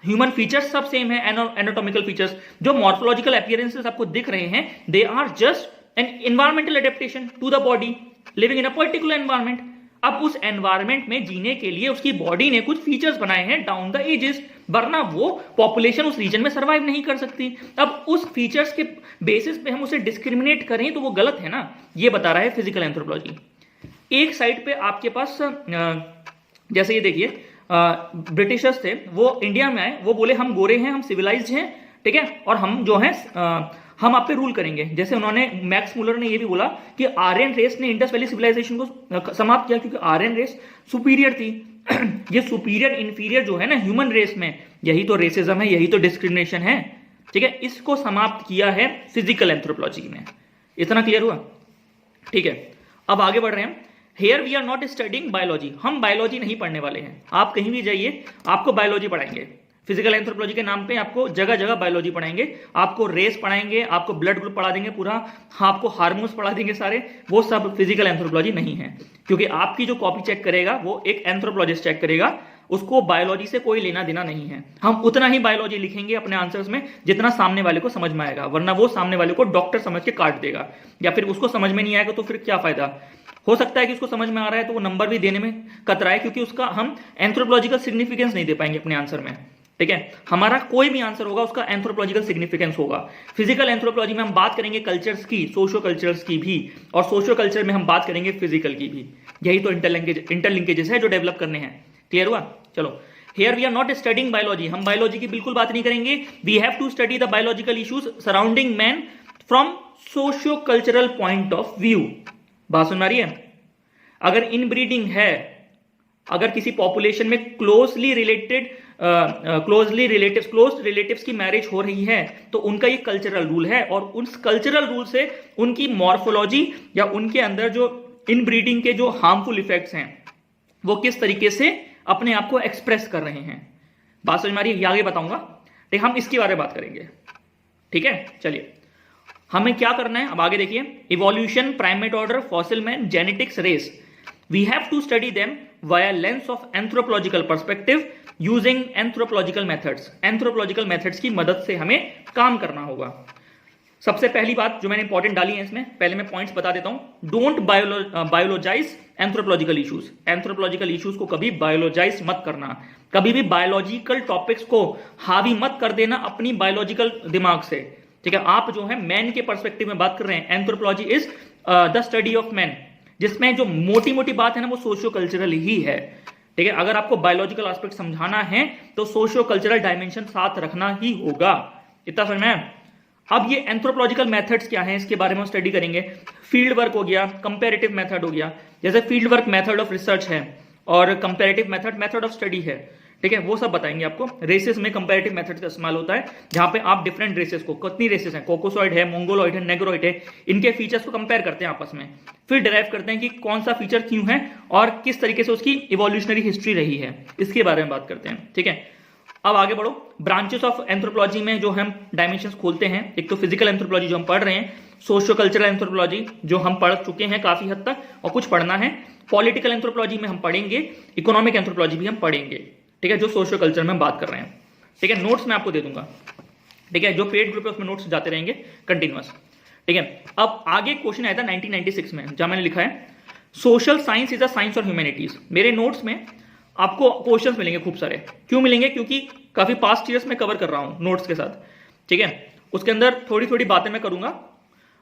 Speaker 1: ह्यूमन फीचर्स सब सेम है, एनाटॉमिकल फीचर्स, जो मॉर्फोलॉजिकल अपीयरेंसेस आपको दिख रहे हैं, they are just an environmental adaptation to the body living in a particular environment. अब उस एनवायरमेंट में जीने के लिए उसकी बॉडी ने कुछ फीचर्स बनाए हैं डाउन द एजेस, वरना वो पॉपुलेशन उस रीजन में सर्वाइव नहीं कर सकती। अब उस फीचर्स के बेसिस पे हम उसे डिस्क्रिमिनेट करें तो वो गलत है ना, ये बता रहा है फिजिकल एंथ्रोपोलॉजी। एक साइड पे आपके पास जैसे ये देखिए, ब्रिटिशर्स थे, वो इंडिया में आए, वो बोले हम गोरे हैं, हम सिविलाइज्ड हैं, ठीक है, और हम जो हैं हम आप पे रूल करेंगे। जैसे उन्होंने, मैक्स मुलर ने ये भी बोला कि आर्यन रेस ने इंडस वैली सिविलाइजेशन को समाप्त किया, क्योंकि आर्यन रेस सुपीरियर थी। ये सुपीरियर इंफीरियर जो है ना ह्यूमन रेस में, यही तो रेसिज्म है, यही तो डिस्क्रिमिनेशन है, ठीक है। इसको समाप्त किया है फिजिकल एंथ्रोपोलॉजी में। इतना क्लियर हुआ? ठीक है, अब आगे बढ़ रहे हैं। Here we are not studying biology, हम बायोलॉजी नहीं पढ़ने वाले हैं। आप कहीं भी जाइए आपको बायोलॉजी पढ़ाएंगे, फिजिकल एंथ्रोपोलॉजी के नाम पे आपको जगह जगह बायोलॉजी पढ़ाएंगे, आपको रेस पढ़ाएंगे, आपको ब्लड ग्रुप पढ़ा देंगे पूरा, आपको हार्मोन्स पढ़ा देंगे सारे, वो सब फिजिकल एंथ्रोपोलॉजी नहीं है। क्योंकि आपकी जो कॉपी चेक करेगा वो एक एंथ्रोपोलॉजिस्ट चेक करेगा, उसको बायोलॉजी से कोई लेना देना नहीं है। हम उतना ही बायोलॉजी लिखेंगे अपने आंसर्स में जितना सामने वाले को समझ में आएगा, वरना वो सामने वाले को डॉक्टर समझ के काट देगा, या फिर उसको समझ में नहीं आएगा तो फिर क्या फायदा। हो सकता है कि उसको समझ में आ रहा है तो वो नंबर भी देने में कतराए, क्योंकि उसका हम एंथ्रोपोलॉजिकल सिग्निफिकेंस नहीं दे पाएंगे अपने आंसर में, ठीक है। हमारा कोई भी आंसर होगा उसका एंथ्रोपोलॉजिकल सिग्निफिकेंस होगा। फिजिकल एंथ्रोपोलॉजी में हम बात करेंगे कल्चर्स की, सोशियो कल्चर्स की भी, और सोशियो कल्चर में हम बात करेंगे फिजिकल की भी। यही तो इंटरलिंकेजेस है जो डेवलप करने हैं। क्लियर हुआ? चलो, here we are not studying biology, हम बायोलॉजी की बिल्कुल बात नहीं करेंगे। We have to study the biological issues surrounding man from socio cultural point of view. बात सुन रही है? अगर इनब्रीडिंग है, अगर किसी पॉपुलेशन में क्लोज रिलेटिव्स की मैरिज हो रही है तो उनका ये कल्चरल रूल है, और उस कल्चरल रूल से उनकी मॉर्फोलॉजी या उनके अंदर जो इनब्रीडिंग के जो हार्मफुल इफेक्ट्स हैं वो किस तरीके से अपने आप को एक्सप्रेस कर रहे हैं। बात समझ में आ रही है? आगे बताऊंगा, ठीक, हम इसके बारे में बात करेंगे, ठीक है, चलिए हमें क्या करना है अब आगे देखिए। Evolution, primate order, fossil man, genetics, race, we have to study them via lens of anthropological perspective using anthropological methods. Anthropological methods की मदद से हमें काम करना होगा। सबसे पहली बात जो मैंने इंपॉर्टेंट डाली है इसमें, पहले मैं पॉइंट्स बता देता हूं। Don't biologize anthropological issues. Anthropological issues को कभी बायोलॉजाइज मत करना, कभी भी बायोलॉजिकल टॉपिक्स को हावी मत कर देना अपनी बायोलॉजिकल दिमाग से, ठीक है। आप जो है मैन के पर्सपेक्टिव में बात कर रहे हैं। Anthropology is the study of man, जिसमें जो मोटी मोटी बात है ना वो सोशियो कल्चरल ही है, ठीक है। अगर आपको बायोलॉजिकल एस्पेक्ट समझाना है तो सोशियो कल्चरल डायमेंशन साथ रखना ही होगा, इतना समझ में आया? अब ये एंथ्रोपोलॉजिकल मेथड्स क्या हैं इसके बारे में स्टडी करेंगे। फील्ड वर्क हो गया, कंपैरेटिव मेथड हो गया। जैसे field work method of research है और comparative method method of study है, ठीक है, वो सब बताएंगे आपको। रेसेस में कंपैरेटिव मेथड का इस्तेमाल होता है, जहां पे आप डिफरेंट रेसेस को, कितनी रेसेस हैं, कोकोसॉइड है, मोंगोलॉइड है, नेग्रोइड है, इनके फीचर्स को कंपेयर करते हैं आपस में, फिर डिराइव करते हैं कि कौन सा फीचर क्यों है और किस तरीके से उसकी इवोल्यूशनरी हिस्ट्री रही है, इसके बारे में बात करते हैं, ठीक है। अब आगे बढ़ो। ब्रांचेस ऑफ एंथ्रोपोलॉजी में जो हम डायमेंशंस खोलते हैं, एक तो फिजिकल एंथ्रोपोलॉजी जो हम पढ़ रहे हैं, सोशियो कल्चरल एंथ्रोपोलॉजी जो हम पढ़ चुके हैं काफी हद तक और कुछ पढ़ना है, पॉलिटिकल एंथ्रोपोलॉजी में हम पढ़ेंगे, इकोनॉमिक एंथ्रोपोलॉजी भी हम पढ़ेंगे, ठीक है, जो सोशियो कल्चर में हम बात कर रहे हैं, ठीक है। नोट्स मैं आपको दे दूंगा, ठीक है, जो पेड ग्रुप है उसमें नोट्स जाते रहेंगे कंटिन्यूअस, ठीक है। अब आगे क्वेश्चन आया था 1996 में, जहां मैंने लिखा है social science is a science और ह्यूमैनिटीज। मेरे नोट्स में आपको क्वेश्चंस मिलेंगे खूब सारे। क्यों मिलेंगे? क्योंकि काफी पास्ट ईयर्स में कवर कर रहा हूं नोट्स के साथ, ठीक है। उसके अंदर थोड़ी थोड़ी बातें मैं करूंगा,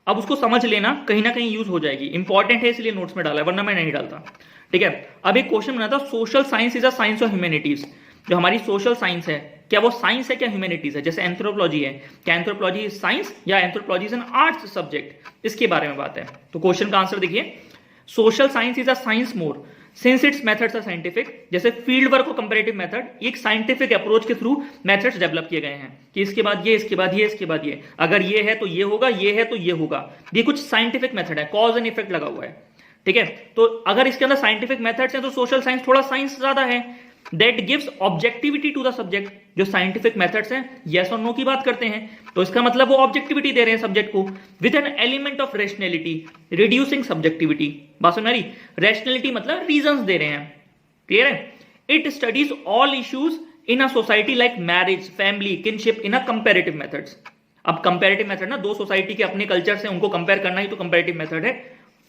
Speaker 1: अब उसको समझ लेना, कहीं ना कहीं यूज हो जाएगी, इंपॉर्टेंट है इसलिए नोट्स में डाला है, वरना मैं नहीं डालता, ठीक है। अब एक क्वेश्चन बना था, social science is a science और ह्यूमैनिटीज। जो हमारी सोशल साइंस है, क्या वो साइंस है क्या ह्यूमैनिटीज है? जैसे एंथ्रोपोलॉजी है, क्या एंथ्रोपोलॉजी इज साइंस या anthropology is an arts subject, इसके बारे में बात है। तो क्वेश्चन का आंसर देखिए, social science is a science more since its methods are scientific. जैसे फील्ड वर्क और कंपैरेटिव मेथड, एक साइंटिफिक अप्रोच के थ्रू मेथड्स डेवलप किए गए हैं कि इसके बाद ये, इसके बाद ये, इसके बाद ये, अगर ये है तो ये होगा, ये है तो ये होगा। ये कुछ साइंटिफिक मेथड है, कॉज एंड इफेक्ट लगा हुआ है, ठीक है। तो अगर इसके अंदर साइंटिफिक मेथड्स हैं तो सोशल साइंस थोड़ा साइंस ज्यादा है। That gives objectivity to the subject. जो साइंटिफिक मेथड्स हैं यस और नो की बात करते हैं, तो इसका मतलब वो ऑब्जेक्टिविटी दे रहे हैं सब्जेक्ट को with an element of rationality, reducing subjectivity. बात समझ आ रही? रैशनैलिटी मतलब रीजंस दे रहे हैं, क्लियर है। It studies all issues in a society like marriage, family, kinship in a comparative methods. अब कंपैरेटिव मेथड ना, दो सोसाइटी के अपने कल्चर से उनको कंपेयर करना ही तो कंपैरेटिव मेथड है।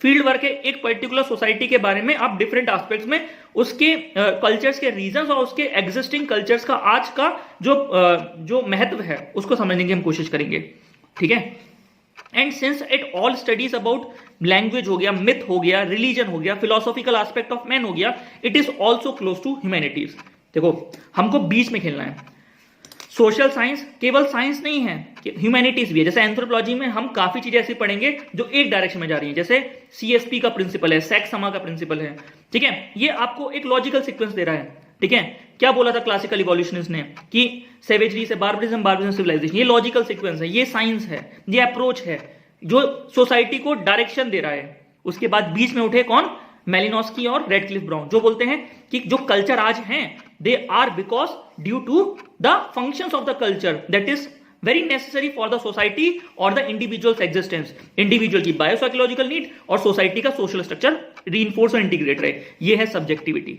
Speaker 1: फील्ड वर्क है, एक पर्टिकुलर सोसाइटी के बारे में आप डिफरेंट एस्पेक्ट्स में उसके कल्चर्स के रीजंस और उसके एग्जिस्टिंग कल्चर्स का आज का जो महत्व है उसको समझने की हम कोशिश करेंगे, ठीक है। And since it all studies about language हो गया, मिथ हो गया, रिलीजन हो गया, फिलोसॉफिकल एस्पेक्ट ऑफ मैन हो गया, it is also close to humanities. देखो हमको बीच में खेलना है। सोशल साइंस केवल साइंस नहीं है, ह्यूमैनिटीज भी है। जैसे एंथ्रोपोलॉजी में हम काफी चीजें ऐसी पढ़ेंगे जो एक डायरेक्शन में जा रही हैं, जैसे सीएसपी का प्रिंसिपल है, सेक्स समा का प्रिंसिपल है, ठीक है। ये आपको एक लॉजिकल सीक्वेंस दे रहा है, ठीक है। क्या बोला था क्लासिकल इवोल्यूशनिस्ट ने कि सेवेजरी से बार्बरिज्म, बार्बरिज्म से सिविलाइजेशन, ये लॉजिकल सीक्वेंस है, ये साइंस है, ये अप्रोच है जो सोसाइटी को डायरेक्शन दे रहा है। उसके बाद बीच में उठे कौन? मेलिनोस्की और रेडक्लिफ ब्राउन, जो बोलते हैं कि जो कल्चर आज हैं they are because due to the functions of the culture that is very necessary for the society और द इंडिविजुअल्स एग्जिस्टेंस। इंडिविजुअल की बायोसाइकोलॉजिकल नीड और सोसाइटी का सोशल स्ट्रक्चर रीइंफोर्स और इंटीग्रेट रहे, ये है सब्जेक्टिविटी,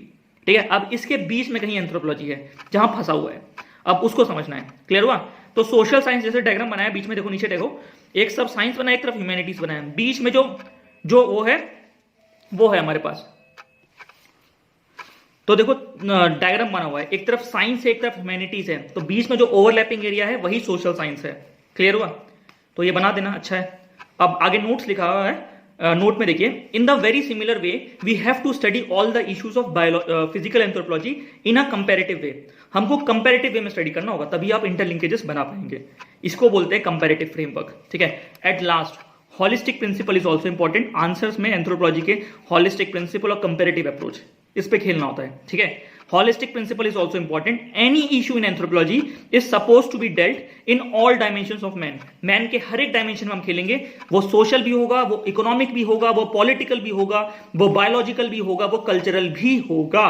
Speaker 1: ठीक है। अब इसके बीच में कहीं एंथ्रोपोलॉजी है जहां फंसा हुआ है, अब उसको समझना है, क्लियर हुआ? तो सोशल साइंस जैसे डायग्राम बनाया, बीच में देखो, नीचे देखो, एक सब साइंस बनाया, एक तरफ ह्यूमैनिटीज बनाया, बीच में जो वो है हमारे पास। तो देखो डायग्राम बना हुआ है, एक तरफ साइंस है, एक तरफ ह्यूमैनिटीज है, तो बीच में जो ओवरलैपिंग एरिया है वही सोशल साइंस है, क्लियर हुआ? तो ये बना देना, अच्छा है। अब आगे नोट्स लिखा हुआ है, नोट में देखिए, in the very similar way we have to study all the issues of physical anthropology in a comparative way. हमको कंपैरेटिव वे में स्टडी करना होगा, तभी आप इंटरलिंकेजेस बना पाएंगे। इसको बोलते हैं कंपैरेटिव फ्रेमवर्क, ठीक है। At last holistic principle is also important. Answers में एंथ्रोपोलॉजी के होलिस्टिक प्रिंसिपल और कंपैरेटिव अप्रोच, इस पे खेलना होता है, ठीक है। Holistic principle is also important. Any issue in anthropology is suppose to be dealt in all dimensions of man. Man के हर एक डायमेंशन में हम खेलेंगे, वो सोशल भी होगा, वो इकोनॉमिक भी होगा, वो पॉलिटिकल भी होगा, वो बायोलॉजिकल भी होगा, वो कल्चरल भी होगा।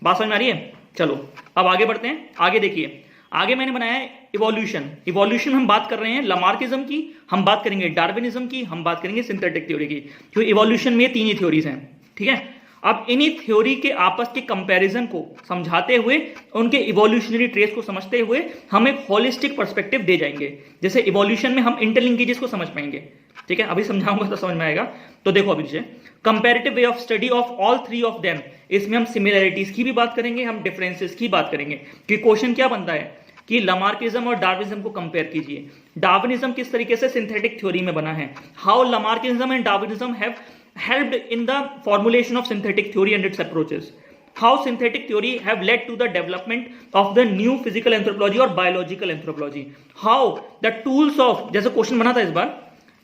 Speaker 1: बात समझ में आ रही है? चलो अब आगे बढ़ते हैं। आगे देखिए, आगे मैंने बनाया है इवोल्यूशन। इवोल्यूशन हम बात कर रहे हैं लामार्किज्म की, हम बात करेंगे डार्विनिज्म की, हम बात करेंगे सिंथेटिक थ्योरी की। तो इवोल्यूशन में तीन ही थ्योरीज हैं, ठीक है। अब इन्हीं थ्योरी के आपस के कंपैरिजन को समझाते हुए, उनके इवोल्यूशनरी ट्रेस को समझते हुए हम एक होलिस्टिक पर्सपेक्टिव दे जाएंगे। जैसे इवोल्यूशन में हम इंटरलिंकेजेस को समझ पाएंगे, ठीक है, अभी समझाऊंगा तो समझ में आएगा। तो देखो अभी से comparative way of study of all three of them, इसमें हम सिमिलैरिटीज की भी बात करेंगे, हम डिफरेंसेस की बात करेंगे कि क्वेश्चन क्या बनता है कि लामार्किज्म और डार्विनिज्म को कंपेयर कीजिए। डार्विनिज्म किस तरीके से सिंथेटिक थ्योरी में बना है, how Lamarckism and Darwinism have helped in the formulation of synthetic theory and its approaches, how synthetic theory have led to the development of the new physical anthropology और biological anthropology, how the tools of, जैसे question बना था इस बार,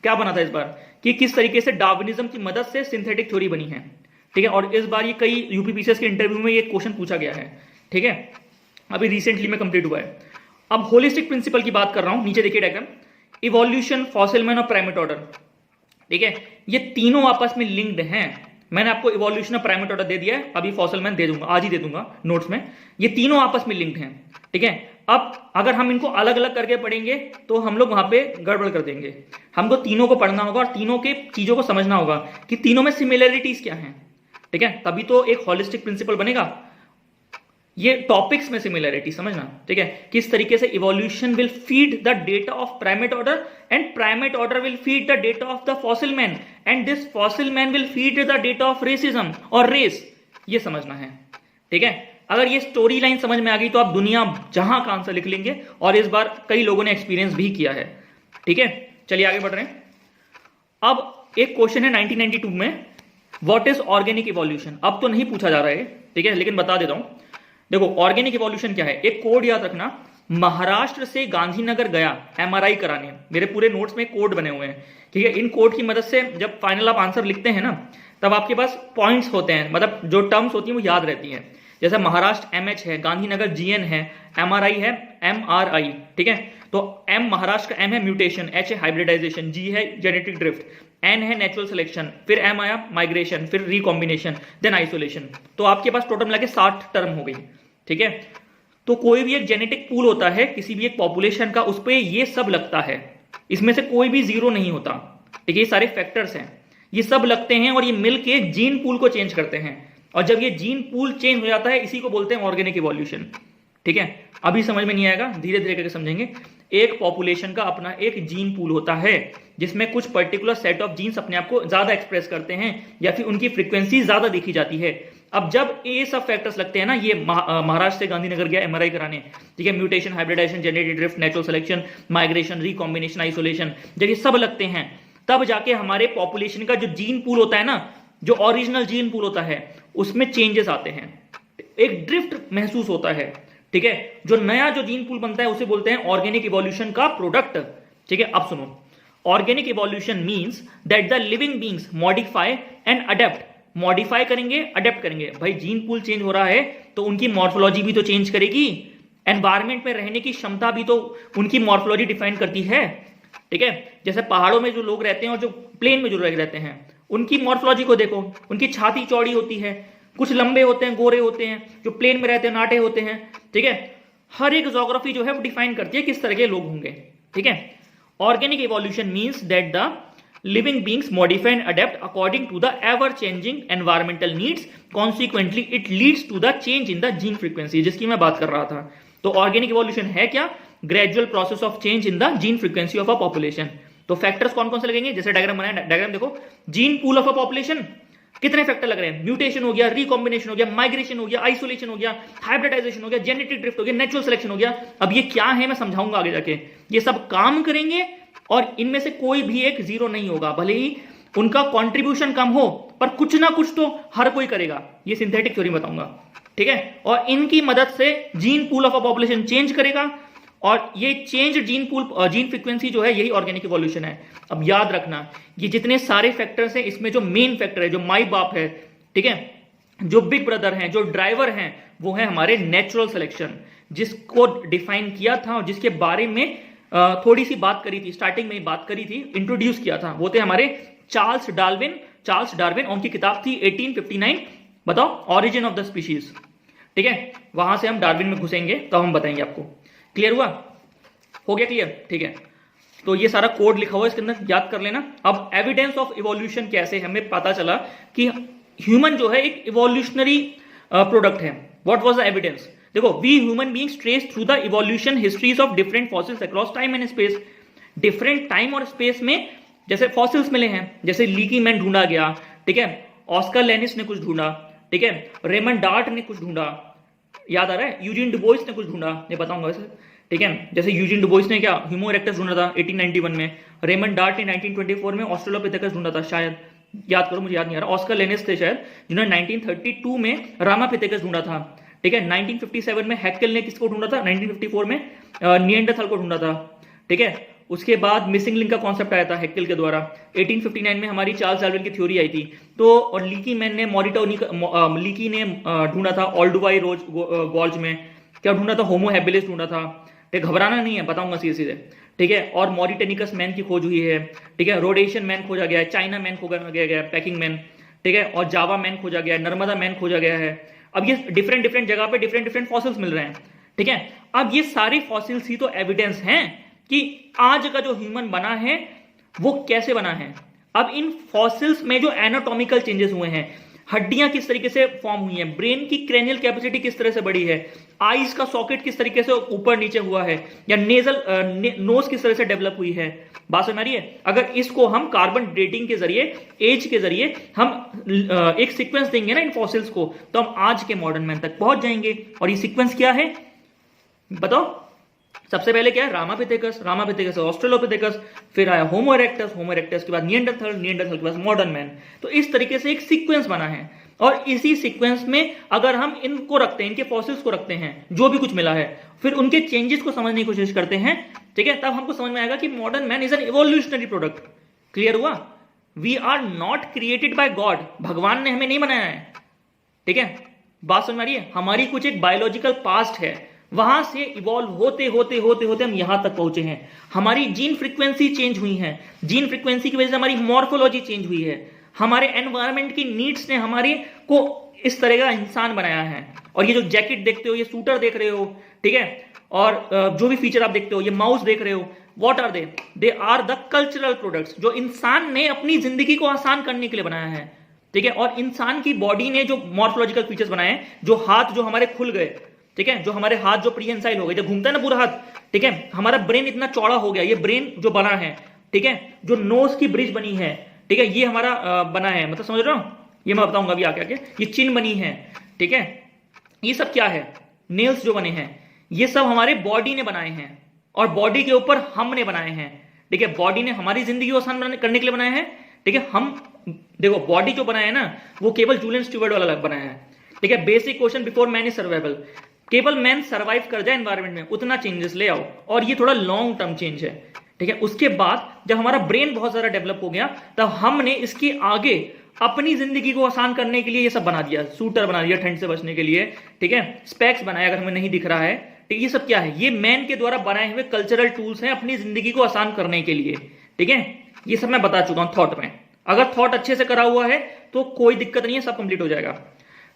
Speaker 1: क्या बना था इस बार कि किस तरीके से डार्विनिज्म की मदद से सिंथेटिक थ्योरी बनी है, ठीक है। और इस बार ये कई यूपीपीसीएस के इंटरव्यू में ये क्वेश्चन पूछा गया है, ठीक है, अभी रिसेंटली में कंप्लीट हुआ है। अब होलिस्टिक प्रिंसिपल की बात कर रहा हूं, नीचे देखिए डायग्राम, इवोल्यूशन, फॉसिल मैन और प्राइमेट ऑर्डर, ठीक है, ये तीनों आपस में लिंक्ड हैं। मैंने आपको इवोल्यूशन और प्राइमेट ऑर्डर दे दिया है, अभी फॉसिल मैन दे दूंगा, आज ही दे दूंगा नोट्स में। ये तीनों आपस में लिंक्ड हैं, ठीक है। अब अगर हम इनको अलग अलग करके पढ़ेंगे तो हम लोग वहां पे गड़बड़ कर देंगे। हमको तीनों को पढ़ना होगा और तीनों के चीजों को समझना होगा कि तीनों में सिमिलरिटीज क्या हैं, ठीक है, तभी तो एक होलिस्टिक प्रिंसिपल बनेगा। ये टॉपिक्स में सिमिलरिटी समझना, ठीक है, किस तरीके से evolution will feed the data of primate order and primate order will feed the data of the fossil man and this fossil man will feed the data of racism और race, ये समझना है, ठीक है। अगर ये स्टोरी लाइन समझ में आ गई तो आप दुनिया जहां का आंसर लिख लेंगे, और इस बार कई लोगों ने एक्सपीरियंस भी किया है, ठीक है। चलिए आगे बढ़ रहे हैं। अब एक क्वेश्चन है 1992 में, व्हाट इज ऑर्गेनिक इवोल्यूशन। अब तो नहीं पूछा जा रहा है, ठीक है, लेकिन बता देता हूं। देखो ऑर्गेनिक इवोल्यूशन क्या है, एक कोड याद रखना, महाराष्ट्र से गांधीनगर गया एमआरआई कराने, मेरे पूरे नोट्स में कोड बने हुए हैं, ठीक है। इन कोड की मदद से जब फाइनल आप आंसर लिखते हैं ना, तब आपके पास पॉइंट्स होते हैं, मतलब जो टर्म्स होती हैं वो याद रहती हैं। जैसे महाराष्ट्र एमएच है, गांधीनगर जीएन है, एमआरआई है एमआरआई, ठीक है। तो एम महाराष्ट्र का एम है म्यूटेशन, एच है हाइब्रिडाइजेशन, जी है जेनेटिक ड्रिफ्ट, एन है नेचुरल सिलेक्शन, फिर एम आया माइग्रेशन, फिर रिकॉम्बिनेशन, देन आइसोलेशन। तो आपके पास टोटल मिला के 60 टर्म हो गई, ठीक है। तो कोई भी एक जेनेटिक पूल होता है किसी भी एक पॉपुलेशन का, उस पर ये सब लगता है, इसमें से कोई भी जीरो नहीं होता, ठीक है। ये सारे फैक्टर्स हैं, ये सब लगते हैं और ये मिलके जीन पूल को चेंज करते हैं, और जब ये जीन पूल चेंज हो जाता है इसी को बोलते हैं ऑर्गेनिक इवोल्यूशन, ठीक है। अभी समझ में नहीं आएगा, धीरे धीरे करके समझेंगे। एक पॉपुलेशन का अपना एक जीन पूल होता है जिसमें कुछ पर्टिकुलर सेट ऑफ जीन्स अपने आप को ज्यादा एक्सप्रेस करते हैं या फिर उनकी फ्रीक्वेंसी ज्यादा देखी जाती है। अब जब ये सब फैक्टर्स लगते हैं ना, ये महाराष्ट्र से गांधीनगर गया एमआरआई कराने, ठीक है, mutation, hybridization, genetic drift, natural selection, migration, recombination, isolation, जब ये सब लगते हैं तब जाके हमारे पॉपुलेशन का जो जीन पूल होता है ना, जो ओरिजिनल जीन पूल होता है, उसमें चेंजेस आते हैं, एक ड्रिफ्ट महसूस होता है, ठीक है। जो नया जो जीन पूल बनता है उसे बोलते हैं ऑर्गेनिक इवोल्यूशन का प्रोडक्ट, ठीक है। अब सुनो, organic evolution means that the living beings modify and adapt, modify करेंगे, अडेप्ट करेंगे। भाई जीन पूल चेंज हो रहा है तो उनकी मॉर्फोलॉजी भी तो चेंज करेगी, एनवायरमेंट में रहने की क्षमता भी तो उनकी मॉर्फोलॉजी डिफाइन करती है, ठीक है। जैसे पहाड़ों में जो लोग रहते हैं और जो प्लेन में जो लोग रहते हैं, उनकी मॉर्फोलॉजी को देखो, उनकी छाती चौड़ी होती है, कुछ लंबे होते हैं, गोरे होते हैं, जो प्लेन में रहते हैं नाटे होते हैं, ठीक है। हर एक ज्योग्राफी जो है वो डिफाइन करती है किस तरह के लोग होंगे, ठीक है। Organic evolution means that the living beings modify and adapt according to the ever changing environmental needs, consequently it leads to the change in the gene frequency, जिसकी मैं बात कर रहा था। तो ऑर्गेनिक इवोल्यूशन है क्या, gradual process of change in the gene frequency of a population. तो फैक्टर्स कौन कौन से लगेंगे, जैसे डायग्राम बनाया, डायग्राम देखो, gene pool of a population, कितने फैक्टर लग रहे हैं, म्यूटेशन हो गया, रिकॉम्बिनेशन हो गया, माइग्रेशन हो गया, आइसोलेशन हो गया, हाइब्रिडाइजेशन हो गया, जेनेटिक ड्रिफ्ट हो गया, नेचुरल सिलेक्शन हो गया। अब ये क्या है मैं समझाऊंगा आगे जाके, ये सब काम करेंगे और इनमें से कोई भी एक जीरो नहीं होगा, भले ही उनका कंट्रीब्यूशन कम हो पर कुछ ना कुछ तो हर कोई करेगा, ये सिंथेटिक थ्योरी बताऊंगा, ठीक है। और इनकी मदद से gene pool of a population change करेगा, और ये change gene pool, gene frequency जो है, यही ऑर्गेनिक इवोल्यूशन है। अब याद रखना, ये जितने सारे फैक्टर्स हैं, इसमें जो मेन फैक्टर है, जो माई बाप है, ठीक है, जो बिग ब्रदर हैं, जो ड्राइवर हैं, वो है हमारे नेचुरल सिलेक्शन, जिसको डिफाइन किया था और जिसके बारे में थोड़ी सी बात करी थी, स्टार्टिंग में ही बात करी थी, इंट्रोड्यूस किया था, वो थे हमारे चार्ल्स डार्विन। उनकी किताब थी 1859, बताओ, ऑरिजिन ऑफ द स्पीशीज, ठीक है। वहां से हम डार्विन में घुसेंगे तो हम बताएंगे आपको क्लियर हुआ? हो गया क्लियर? ठीक है, तो ये सारा कोड लिखा हुआ है इसके अंदर, याद कर लेना। अब एविडेंस ऑफ इवोल्यूशन कैसे, हमें पता चला कि ह्यूमन जो है एक इवोल्यूशनरी प्रोडक्ट है। What was the evidence? देखो, we human beings trace through the evolution histories of different fossils across time and space. Different time और स्पेस में जैसे फॉसिल्स मिले हैं, जैसे लीकी मैन ढूंढा गया, ठीक है, ऑस्कर लेनिस ने कुछ ढूंढा, ठीक है, रेमंड डार्ट ने कुछ ढूंढा, याद आ रहा है, यूजीन डुबोइस ने कुछ ढूंढा, ये बताऊंगा वैसे, ठीक है, जैसे यूजीन डुबोइस ने क्या ह्यूमो इरेक्टस ढूंढा था 1891 में, रेमंड डार्ट ने 1924 में ऑस्ट्रेलोपिथेकस ढूंढा था शायद, याद करो मुझे याद नहीं आ रहा, ऑस्कर लेनिस थे शायद जिन्होंने 1932 में रामापिथेकस ढूंढा था, ठीक है, 1957 में हैकेल ने किसको ढूंढा था, 1954 में निएंडरथल को ढूंढा था, ठीक है। उसके बाद मिसिंग लिंक का कॉन्सेप्ट आया था हैकेल के द्वारा, 1859 में हमारी चार्ल्स डार्विन की थ्योरी आई थी, तो और लीकी मैन ने लीकी ने ढूंढा था ओल्डुवाई रोज गॉर्ज में, क्या ढूंढा था, होमो हैबिलिस ढूंढा था, ठीक, घबराना नहीं है, बताऊंगा सीधे सीधे, ठीक है। और मॉरिटेनिकस मैन की खोज हुई है, ठीक है, रोडेशियन मैन खोजा गया है, चाइना मैन खोजा गया है, पैकिंग मैन, ठीक है, और जावा मैन खोजा गया है, नर्मदा मैन खोजा गया है। अब ये डिफरेंट डिफरेंट जगह पे डिफरेंट डिफरेंट फॉसिल्स मिल रहे हैं, ठीक है। अब ये सारे फॉसिल्स ही तो एविडेंस हैं कि आज का जो ह्यूमन बना है वो कैसे बना है। अब इन फॉसिल्स में जो एनाटॉमिकल चेंजेस हुए हैं, हड्डियां किस तरीके से फॉर्म हुई हैं, ब्रेन की क्रेनियल कैपेसिटी किस तरह से बढ़ी है, आईज का सॉकेट किस तरीके से ऊपर नीचे हुआ है, या नेजल नोज किस तरह से डेवलप हुई है, बात समझ आ रही है। अगर इसको हम कार्बन डेटिंग के जरिए, एज के जरिए हम एक सीक्वेंस देंगे ना इन फॉसिल्स को, तो हम आज के मॉडर्न मैन तक पहुंच जाएंगे। और ये सीक्वेंस क्या है बताओ? सबसे पहले क्या है, रामापिथेकस ऑस्ट्रेलोपिथेकस, फिर आया होमो इरेक्टस के बाद निएंडरथल के बाद मॉडर्न मैन। तो इस तरीके से एक सीक्वेंस बना है, और इसी सीक्वेंस में अगर हम इनको रखते हैं, इनके फॉसिल्स को रखते हैं, जो भी कुछ मिला है, फिर उनके चेंजेस को समझने की कोशिश करते हैं, ठीक है, तब हमको समझ में आएगा कि modern man is an evolutionary product. Clear हुआ? We are not created by God, भगवान ने हमें नहीं बनाया है, ठीक है, बात समझ में आ रही है। हमारी कुछ एक बायोलॉजिकल पास्ट है, वहां से इवॉल्व होते होते होते होते हम यहां तक पहुंचे हैं। हमारी जीन फ्रीक्वेंसी चेंज हुई है, जीन फ्रीक्वेंसी की वजह से हमारी मॉर्फोलॉजी चेंज हुई है, हमारे एनवायरमेंट की नीड्स ने हमारे को इस तरह का इंसान बनाया है। और ये जो जैकेट देखते हो, ये सूटर देख रहे हो, ठीक है, और जो भी फीचर आप देखते हो, ये माउस देख रहे हो, what are they are the cultural products जो इंसान ने अपनी जिंदगी को आसान करने के लिए बनाया है, ठीक है। और इंसान की बॉडी ने जो मॉर्फोलॉजिकल फीचर्स बनाए, जो हाथ जो हमारे खुल गए, ठीक है, जो हमारे हाथ जो प्रीहेंसाइल हो गए, जो घूमता है ना पूरा हाथ, ठीक है, हमारा ब्रेन इतना चौड़ा हो गया, ये ब्रेन जो बना है, ठीक है, जो नोज की ब्रिज बनी है, ठीक है, ये हमारा बना है, मतलब समझ रहे हो, ये मैं बताऊंगा अभी आके आके, ये चिन बनी है, ठीक है, ये सब क्या है, नेल्स जो बने हैं, ये सब हमारे बॉडी ने बनाए हैं, और बॉडी के ऊपर हमने बनाए हैं, ठीक है, बॉडी ने हमारी जिंदगी को आसान करने के लिए बनाया है, ठीक है। हम देखो बॉडी जो बनाया है ना, वो केवल जूलियन स्टीवर्ट वाला बनाया है, ठीक है। Basic question before man is survival, केवल मैन सर्वाइव कर जाए एनवायरमेंट में, उतना चेंजेस ले आओ, और ये थोड़ा लॉन्ग टर्म चेंज है, ठीक है। उसके बाद जब हमारा ब्रेन बहुत ज्यादा डेवलप हो गया, तब हमने इसके आगे अपनी जिंदगी को आसान करने के लिए ये सब बना दिया, सूटर बना दिया ठंड से बचने के लिए, ठीक है, स्पेक्स बनाया अगर हमें नहीं दिख रहा है, ठीक, ये सब क्या है, ये मैन के द्वारा बनाए हुए कल्चरल टूल्स हैं अपनी जिंदगी को आसान करने के लिए, ठीक है। ये सब मैं बता चुका हूं थॉट में, अगर थॉट अच्छे से करा हुआ है तो कोई दिक्कत नहीं है, सब कंप्लीट हो जाएगा,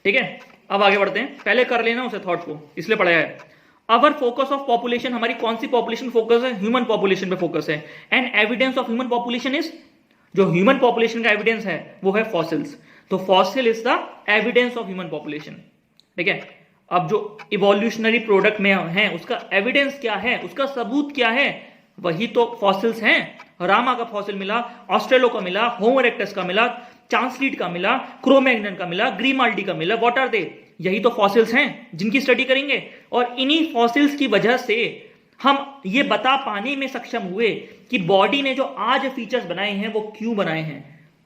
Speaker 1: ठीक है। अब आगे बढ़ते हैं, पहले कर लेना उसे थॉट को, इसलिए पढ़ाया है। अवर फोकस ऑफ पॉपुलेशन, हमारी कौन सी पॉपुलेशन फोकस है, ह्यूमन पॉपुलेशन पे फोकस है। And evidence of human population is, जो ह्यूमन पॉपुलेशन का एविडेंस है वो है फॉसिल्स, तो fossil is the evidence of human population, ठीक है। अब जो इवोल्यूशनरी प्रोडक्ट में है उसका एविडेंस क्या है, उसका सबूत क्या है, वही तो फॉसिल्स हैं। रामा का फॉसिल मिला, ऑस्ट्रेलो का मिला, होमो इरेक्टस का मिला, चांसलीट का मिला, क्रो-मैग्नन का मिला, ग्रीमाल्डी का मिला, व्हाट आर दे, यही तो फॉसिल्स हैं जिनकी स्टडी करेंगे। और इन्हीं फॉसिल्स की वजह से हम ये बता पाने में सक्षम हुए कि बॉडी ने जो आज फीचर्स बनाए हैं वो क्यों बनाए हैं,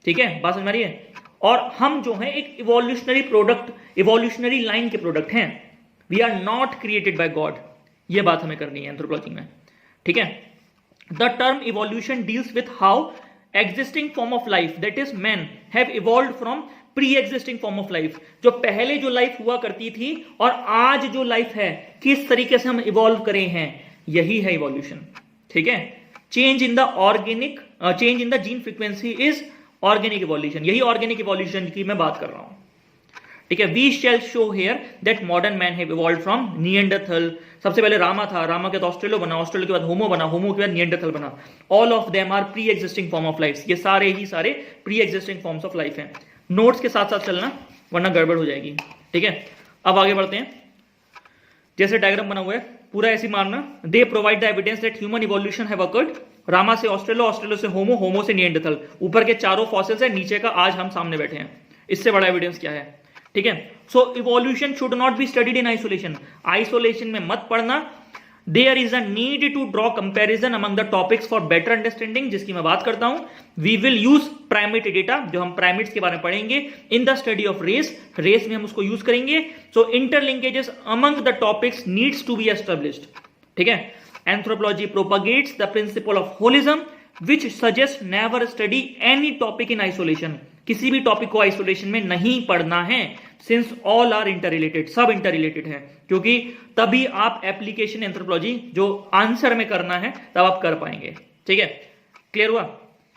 Speaker 1: ठीक है, बात समझ में आ रही है। और हम जो है एक इवोल्यूशनरी प्रोडक्ट, इवोल्यूशनरी लाइन के प्रोडक्ट हैं, we are not created by God, ये बात हमें करनी है एंथ्रोपोलॉजी में, ठीक है। The term evolution deals with how existing form of life, that is men, have evolved from pre-existing form of life, जो पहले जो लाइफ हुआ करती थी और आज जो लाइफ है किस तरीके से हम इवॉल्व करे हैं, यही है इवोल्यूशन, ठीक है। Change in the organic, change in the gene frequency is organic evolution, यही ऑर्गेनिक इवोल्यूशन की मैं बात कर रहा हूं, ठीक है, we shall show here that modern man have evolved from Neanderthal. सबसे पहले रामा था, रामा के बाद ऑस्ट्रेलो बना, ऑस्ट्रेलो के बाद होमो बना, होमो के बाद निएंडरथल बना। All of them are pre existing form of life, ये सारे ही सारे pre existing forms of life हैं। नोट्स के साथ साथ चलना वरना गड़बड़ हो जाएगी, ठीक है। अब आगे बढ़ते हैं, जैसे डायग्राम बना हुआ है पूरा ऐसे मारना। They provide the evidence that human evolution have occurred, Rama से ऑस्ट्रेलो, ऑस्ट्रेलो से होमो, होमो से निएंडरथल। ऊपर के चारों फॉसिल्स है, नीचे का आज हम सामने बैठे हैं, इससे बड़ा एविडेंस क्या है, ठीक है। So evolution should not be studied in isolation, isolation में मत पढ़ना। There is a need to draw comparison among the topics for better understanding, जिसकी मैं बात करता हूं। We will use primate data, जो हम प्राइमेट्स के बारे में पढ़ेंगे, in the study of race, race में हम उसको यूज करेंगे। So interlinkages among the topics needs to be established, ठीक है। Anthropology propagates the principle of holism which suggest never study any topic in isolation, किसी भी टॉपिक को isolation में नहीं पढ़ना है, since all are interrelated, सब इंटर रिलेटेड है, क्योंकि तभी आप एप्लीकेशन एंथ्रोपोलॉजी जो आंसर में करना है तब आप कर पाएंगे, ठीक है। क्लियर हुआ?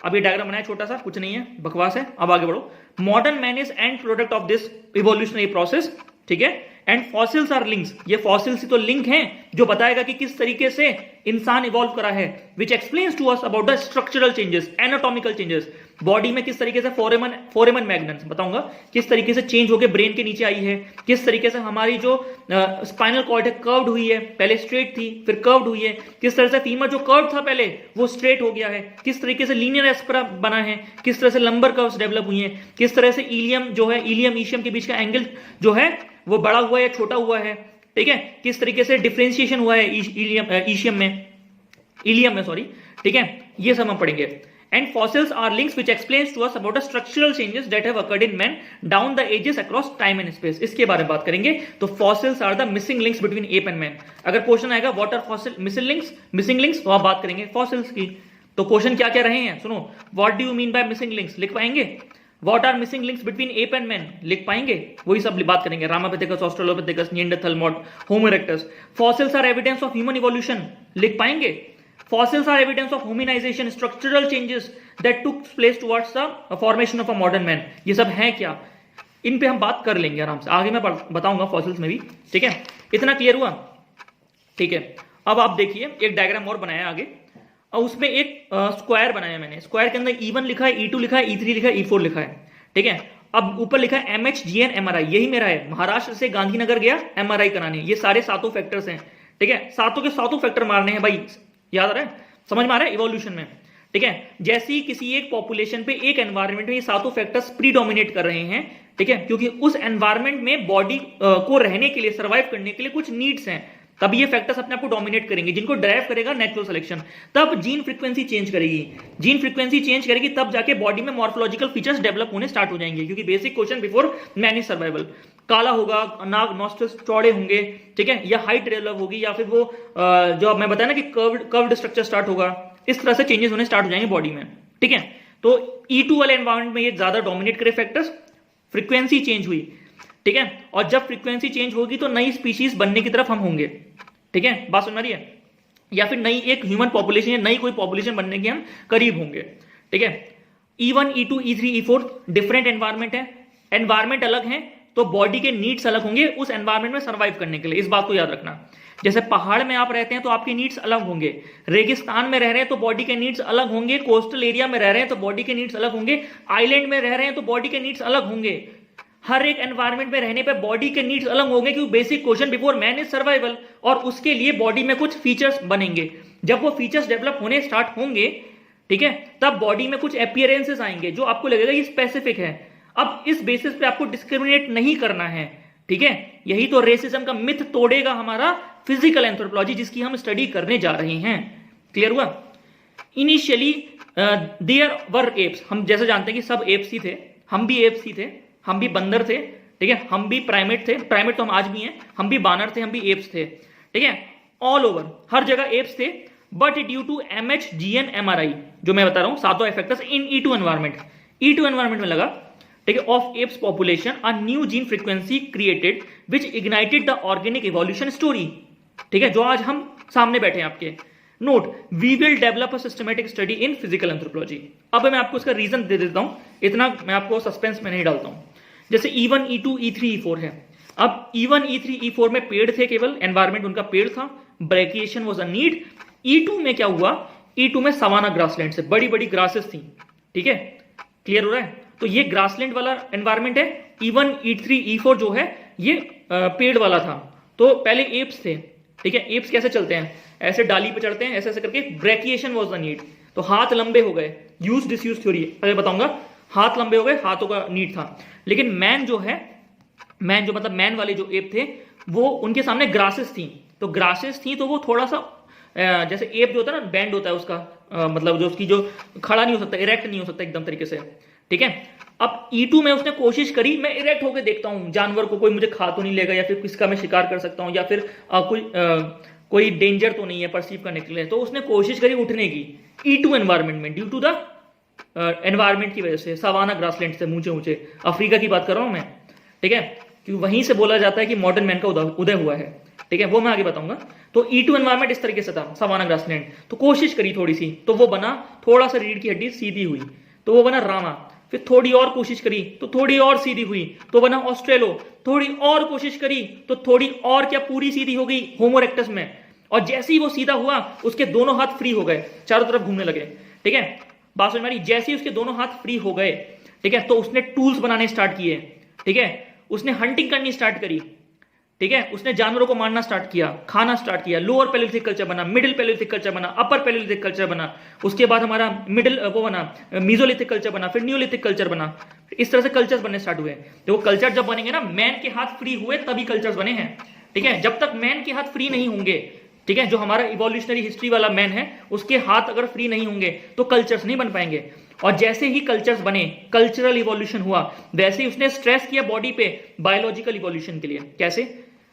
Speaker 1: अब ये डायग्राम बनाया छोटा सा, कुछ नहीं है, बकवास है। अब आगे बढ़ो। Modern man is and product of this evolutionary process, ठीक है। एंड फॉसिल्स आर लिंक्स, ये फॉसिल्स ही तो लिंक हैं जो बताएगा कि किस तरीके से इंसान इवॉल्व करा है, which explains to us about the structural changes, anatomical changes, body में किस तरीके से फोरेमन मैग्नस बताऊंगा किस तरीके से चेंज होकर ब्रेन के नीचे आई है, किस तरीके से हमारी जो स्पाइनल कॉर्ड है कर्व्ड हुई है, पहले स्ट्रेट थी फिर कर्व्ड हुई है, किस तरह से फीमर जो कर्व था पहले वो स्ट्रेट हो गया है, किस तरीके से लीनियर एस्पेरा बना है, किस तरह से लंबर कर्व्स डेवलप हुई हैं, किस तरह से इलियम जो है, इलियम ईशियम के बीच का एंगल जो है वो बड़ा हुआ है या छोटा हुआ है, ठीक है, किस तरीके से डिफरेंशिएशन हुआ है इलियम में सॉरी, ठीक है, ये सब हम पढ़ेंगे। And fossils are links which explains to us about the structural changes that have occurred in man down the ages across time and space, इसके बारे में बात करेंगे। तो fossils are the missing links between ape and man. अगर question आएगा what are fossil missing links, तो आप बात करेंगे फॉसिल्स की। तो क्वेश्चन क्या क्या रहे हैं सुनो, what do you mean by missing links लिख पाएंगे, what are missing links between ape and man लिख पाएंगे, वही सब बात करेंगे। Ramapithecus, Australopithecus, Neanderthal, Homo erectus. Fossils are evidence of human evolution लिख पाएंगे। Fossils are evidence of hominization, structural changes that took place towards the formation of a modern man. ये सब है क्या, इन पे हम बात कर लेंगे आराम से, आगे मैं बताऊंगा फॉसिल्स में भी, ठीक है। इतना क्लियर हुआ, ठीक है। अब आप देखिए एक डायग्राम और बनाया आगे, और उसमें एक स्क्वायर बनाया मैंने। स्क्वायर के अंदर E1 लिखा है, E2 लिखा है, E3 लिखा है, E4 लिखा है, ठीक है। अब ऊपर लिखा है MHGN MRI, यही मेरा है। महाराष्ट्र से गांधीनगर गया MRI कराने, ये सारे सातों फैक्टर्स हैं, ठीक है। सातों के सातों फैक्टर मारने हैं भाई, याद आ रहा है, समझ में आ रहा है इवोल्यूशन में, ठीक है। जैसे ही किसी एक पॉपुलेशन पे एक एनवायरनमेंट में ये सातों फैक्टर्स प्रीडोमिनेट कर रहे हैं, ठीक है, क्योंकि उस एनवायरनमेंट में बॉडी को रहने के लिए, सर्वाइव करने के लिए कुछ नीड्स हैं, तब ये फैक्टर्स अपने आप को डोमिनेट करेंगे, जिनको ड्राइव करेगा नेचुरल सिलेक्शन। तब जीन फ्रीक्वेंसी चेंज करेगी, जीन फ्रीक्वेंसी चेंज करेगी, तब जाके बॉडी में मॉर्फोलॉजिकल फीचर्स डेवलप होने स्टार्ट हो जाएंगे। क्योंकि basic question before man is survival, काला होगा, नाक नॉस्ट्रल्स चौड़े होंगे, ठीक है, या हाइट डेवलप होगी, या फिर वो जो मैं बताया ना कि कर्व्ड स्ट्रक्चर स्टार्ट होगा, इस तरह से चेंजेस होने स्टार्ट हो जाएंगे बॉडी में, ठीक है। तो E2 वाले एनवायरमेंट में ये ज्यादा डोमिनेट करे फैक्टर्स, फ्रीक्वेंसी चेंज हुई, ठीक है, और जब फ्रीक्वेंसी चेंज होगी तो नई स्पीशीज बनने की तरफ हम होंगे, ठीक है, बात सुन रही है, या फिर नई एक ह्यूमन पॉपुलेशन या नई कोई पॉपुलेशन बनने के हम करीब होंगे, ठीक है। E1, E2, E3, E4 different environment है, एनवायरमेंट अलग है तो बॉडी के नीड्स अलग होंगे उस एनवायरमेंट में सर्वाइव करने के लिए, इस बात को याद रखना। जैसे पहाड़ में आप रहते हैं तो आपके नीड्स अलग होंगे, रेगिस्तान में रह रहे हैं तो बॉडी के नीड्स अलग होंगे, कोस्टल एरिया में रह रहे हैं तो बॉडी के नीड्स अलग होंगे, आइलैंड में रह रहे हैं तो बॉडी के नीड्स अलग होंगे। हर एक एनवायरमेंट में रहने पे बॉडी के नीड्स अलग होंगे, क्योंकि basic question before man is survival, और उसके लिए बॉडी में कुछ फीचर्स बनेंगे। जब वो फीचर्स डेवलप होने स्टार्ट होंगे, ठीक है, तब बॉडी में कुछ अपीयरेंसेस आएंगे जो आपको लगेगा ये स्पेसिफिक है। अब इस बेसिस पे आपको डिस्क्रिमिनेट नहीं करना है, ठीक है। यही तो रेसिज्म का मिथ तोड़ेगा हमारा फिजिकल एंथ्रोपोलॉजी, जिसकी हम स्टडी करने जा रहे हैं। क्लियर हुआ? इनिशियली देयर वर एप्स, हम जैसे जानते हैं कि सब एप्स ही थे, हम भी एप्स ही थे, हम भी बंदर थे, ठीक है, हम भी प्राइमेट थे, प्राइमेट तो हम आज भी हैं, हम भी बानर थे, हम भी एप्स थे, ठीक है, ऑल ओवर हर जगह एप्स थे। But due to MHGN MRI जो मैं बता रहा हूं, सातों factors in E2 environment, E2 environment में लगा, ठीक है, of apes population a new gene frequency created which ignited the organic evolution story, ठीक है, जो आज हम सामने बैठे हैं आपके। Note, we will develop a systematic study in physical anthropology. अब मैं आपको इसका रीजन दे देता हूं, इतना मैं आपको सस्पेंस में नहीं डालता हूं। जैसे E1, E2, E3, E4 है। अब E1, E3, E4 में पेड़ थे, केवल एनवायरमेंट उनका पेड़ था, ब्रैकिएशन वाज अ नीड। E2 में क्या हुआ, E2 में सवाना ग्रासलैंड से बड़ी बड़ी ग्रासेस थी, ठीक है, क्लियर हो रहा है। तो ये ग्रासलैंड वाला एनवायरमेंट है। E1, E3, E4 जो है ये पेड़ वाला था। तो पहले एप्स थे, ठीक है, एप्स कैसे चलते हैं, ऐसे डाली पे चढ़ते हैं, ऐसे ऐसे करके, ब्रैकिएशन वाज द नीड, तो हाथ लंबे हो गए, यूज डिसयूज थ्योरी अगर बताऊंगा, हाथ लंबे हो गए, हाथों का नीड था। लेकिन मैन जो है, मैन जो मतलब मैन वाले जो एप थे, वो उनके सामने ग्रासेस थी, तो ग्रासेस थी तो वो थोड़ा सा जैसे एप जो होता है ना, बैंड होता है उसका, मतलब जो उसकी जो खड़ा नहीं हो सकता, इरेक्ट नहीं हो सकता एकदम तरीके से, ठीक है। अब E2 में उसने कोशिश करी, मैं इरेक्ट होकर देखता हूं जानवर को, कोई मुझे खा तो नहीं लेगा, या फिर किसका मैं शिकार कर सकता हूं, या फिर कोई डेंजर तो नहीं है परसीव करने के लिए, तो उसने कोशिश करी उठने की E2 एनवायरमेंट में, ड्यू टू द एनवायरमेंट की वजह से, सवाना ग्रासलैंड से ऊंचे ऊंचे, अफ्रीका की बात कर रहा हूं मैं, ठीक है, क्योंकि वहीं से बोला जाता है कि मॉडर्न मैन का उदय हुआ है, ठीक है, वो मैं आगे बताऊंगा। तो E2 एनवायरमेंट इस तरीके से था, सवाना ग्रासलैंड, तो कोशिश करी थोड़ी सी, तो वो बना, थोड़ा सा रीढ़ की हड्डी सीधी हुई तो वो बना रामा, फिर थोड़ी और कोशिश करी तो थोड़ी और सीधी हुई तो बना ऑस्ट्रेलो, थोड़ी और कोशिश करी तो थोड़ी और क्या पूरी सीधी हो गई होमो इरेक्टस में, और जैसे ही वो सीधा हुआ उसके दोनों हाथ फ्री हो गए, चारों तरफ घूमने लगे, ठीक है, बात समझ में आ रही, जैसे ही उसके दोनों हाथ फ्री हो गए, ठीक है, तो उसने टूल्स बनाने स्टार्ट किए, ठीक है, उसने हंटिंग करनी स्टार्ट करी, ठीक है, उसने जानवरों को मारना स्टार्ट किया, खाना स्टार्ट किया, लोअर पैलेलिथिक कल्चर बना, मिडिल पैलेलिथिक कल्चर बना, अपर पैलेलिथिक कल्चर बना, उसके बाद हमारा मिडिल वो बना, मीजोलिथिक कल्चर बना, फिर न्यूलिथिक कल्चर बना, इस तरह से कल्चर्स बनने स्टार्ट हुए। तो वो कल्चर जब बनेंगे ना, मैन के हाथ फ्री हुए तभी कल्चर्स बने हैं, ठीक है, जब तक मैन के हाथ फ्री नहीं होंगे, ठीक है, जो हमारा इवोल्यूशनरी हिस्ट्री वाला मैन है उसके हाथ अगर फ्री नहीं होंगे तो कल्चर्स नहीं बन पाएंगे। और जैसे ही कल्चर्स बने, कल्चरल इवोल्यूशन हुआ, वैसे ही उसने स्ट्रेस किया बॉडी पे बायोलॉजिकल इवोल्यूशन के लिए। कैसे,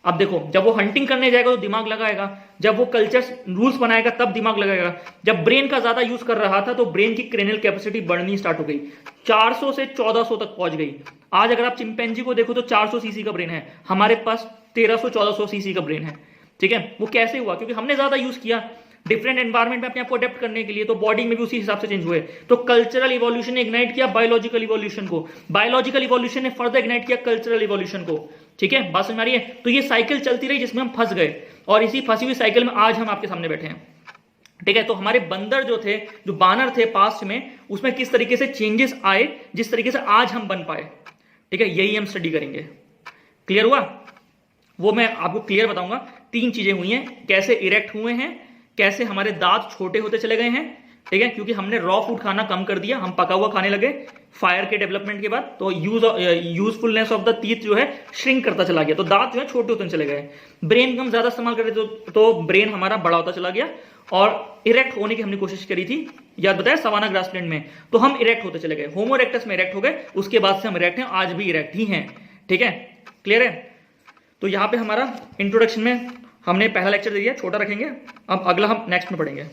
Speaker 1: अब देखो, जब वो हंटिंग करने जाएगा तो दिमाग लगाएगा, जब वो कल्चर्स रूल्स बनाएगा तब दिमाग लगाएगा, जब ब्रेन का ज्यादा यूज कर रहा था तो ब्रेन की क्रेनियल कैपेसिटी बढ़नी स्टार्ट हो गई, 400 से 1400 तक पहुंच गई। आज अगर आप चिंपैंजी को देखो तो 400 सीसी का ब्रेन है, हमारे पास 1300-1400 सीसी का ब्रेन है, ठीक है। वो कैसे हुआ, क्योंकि हमने ज्यादा यूज किया डिफरेंट एनवायरमेंट में अपने आप को अडेप्ट करने के लिए, तो बॉडी में भी उसी हिसाब से चेंज हुए। तो कल्चरल इवोल्यूशन ने इग्नाइट किया बायोलॉजिकल इवोल्यूशन को, बायोलॉजिकल इवोल्यूशन ने फर्दर इग्नाइट किया कल्चरल इवोल्यूशन को, ठीक है, बात समझ में आ रही है। तो ये साइकिल चलती रही जिसमें हम फंस गए, और इसी फंसी हुई साइकिल में आज हम आपके सामने बैठे हैं, ठीक है। तो हमारे बंदर जो थे, जो बानर थे पास्ट में, उसमें किस तरीके से चेंजेस आए, जिस तरीके से आज हम बन पाए, ठीक है, यही हम स्टडी करेंगे। क्लियर हुआ, वो मैं आपको क्लियर बताऊंगा। 3 चीजें हुई हैं, कैसे इरेक्ट हुए हैं, कैसे हमारे दांत छोटे होते चले गए हैं, ठीक है, क्योंकि हमने रॉ फूड खाना कम कर दिया, हम पका हुआ खाने लगे फायर के डेवलपमेंट के बाद, तो यूजफुलनेस ऑफ द टीथ जो है श्रिंक करता चला गया, तो दांत जो है छोटे होते चले गए। ब्रेन का हम ज्यादा इस्तेमाल कर रहे थे तो ब्रेन हमारा बड़ा होता चला गया, और इरेक्ट होने की हमने कोशिश करी थी, याद बताया, सवाना ग्रासलैंड में, तो हम इरेक्ट होते चले गए, होमो इरेक्टस में इरेक्ट हो गए, उसके बाद से हम इरेक्ट हैं, आज भी इरेक्ट ही हैं, ठीक है, क्लियर है। तो यहाँ पे हमारा इंट्रोडक्शन में हमने पहला लेक्चर दे दिया, छोटा रखेंगे, अब अगला हम नेक्स्ट में पढ़ेंगे।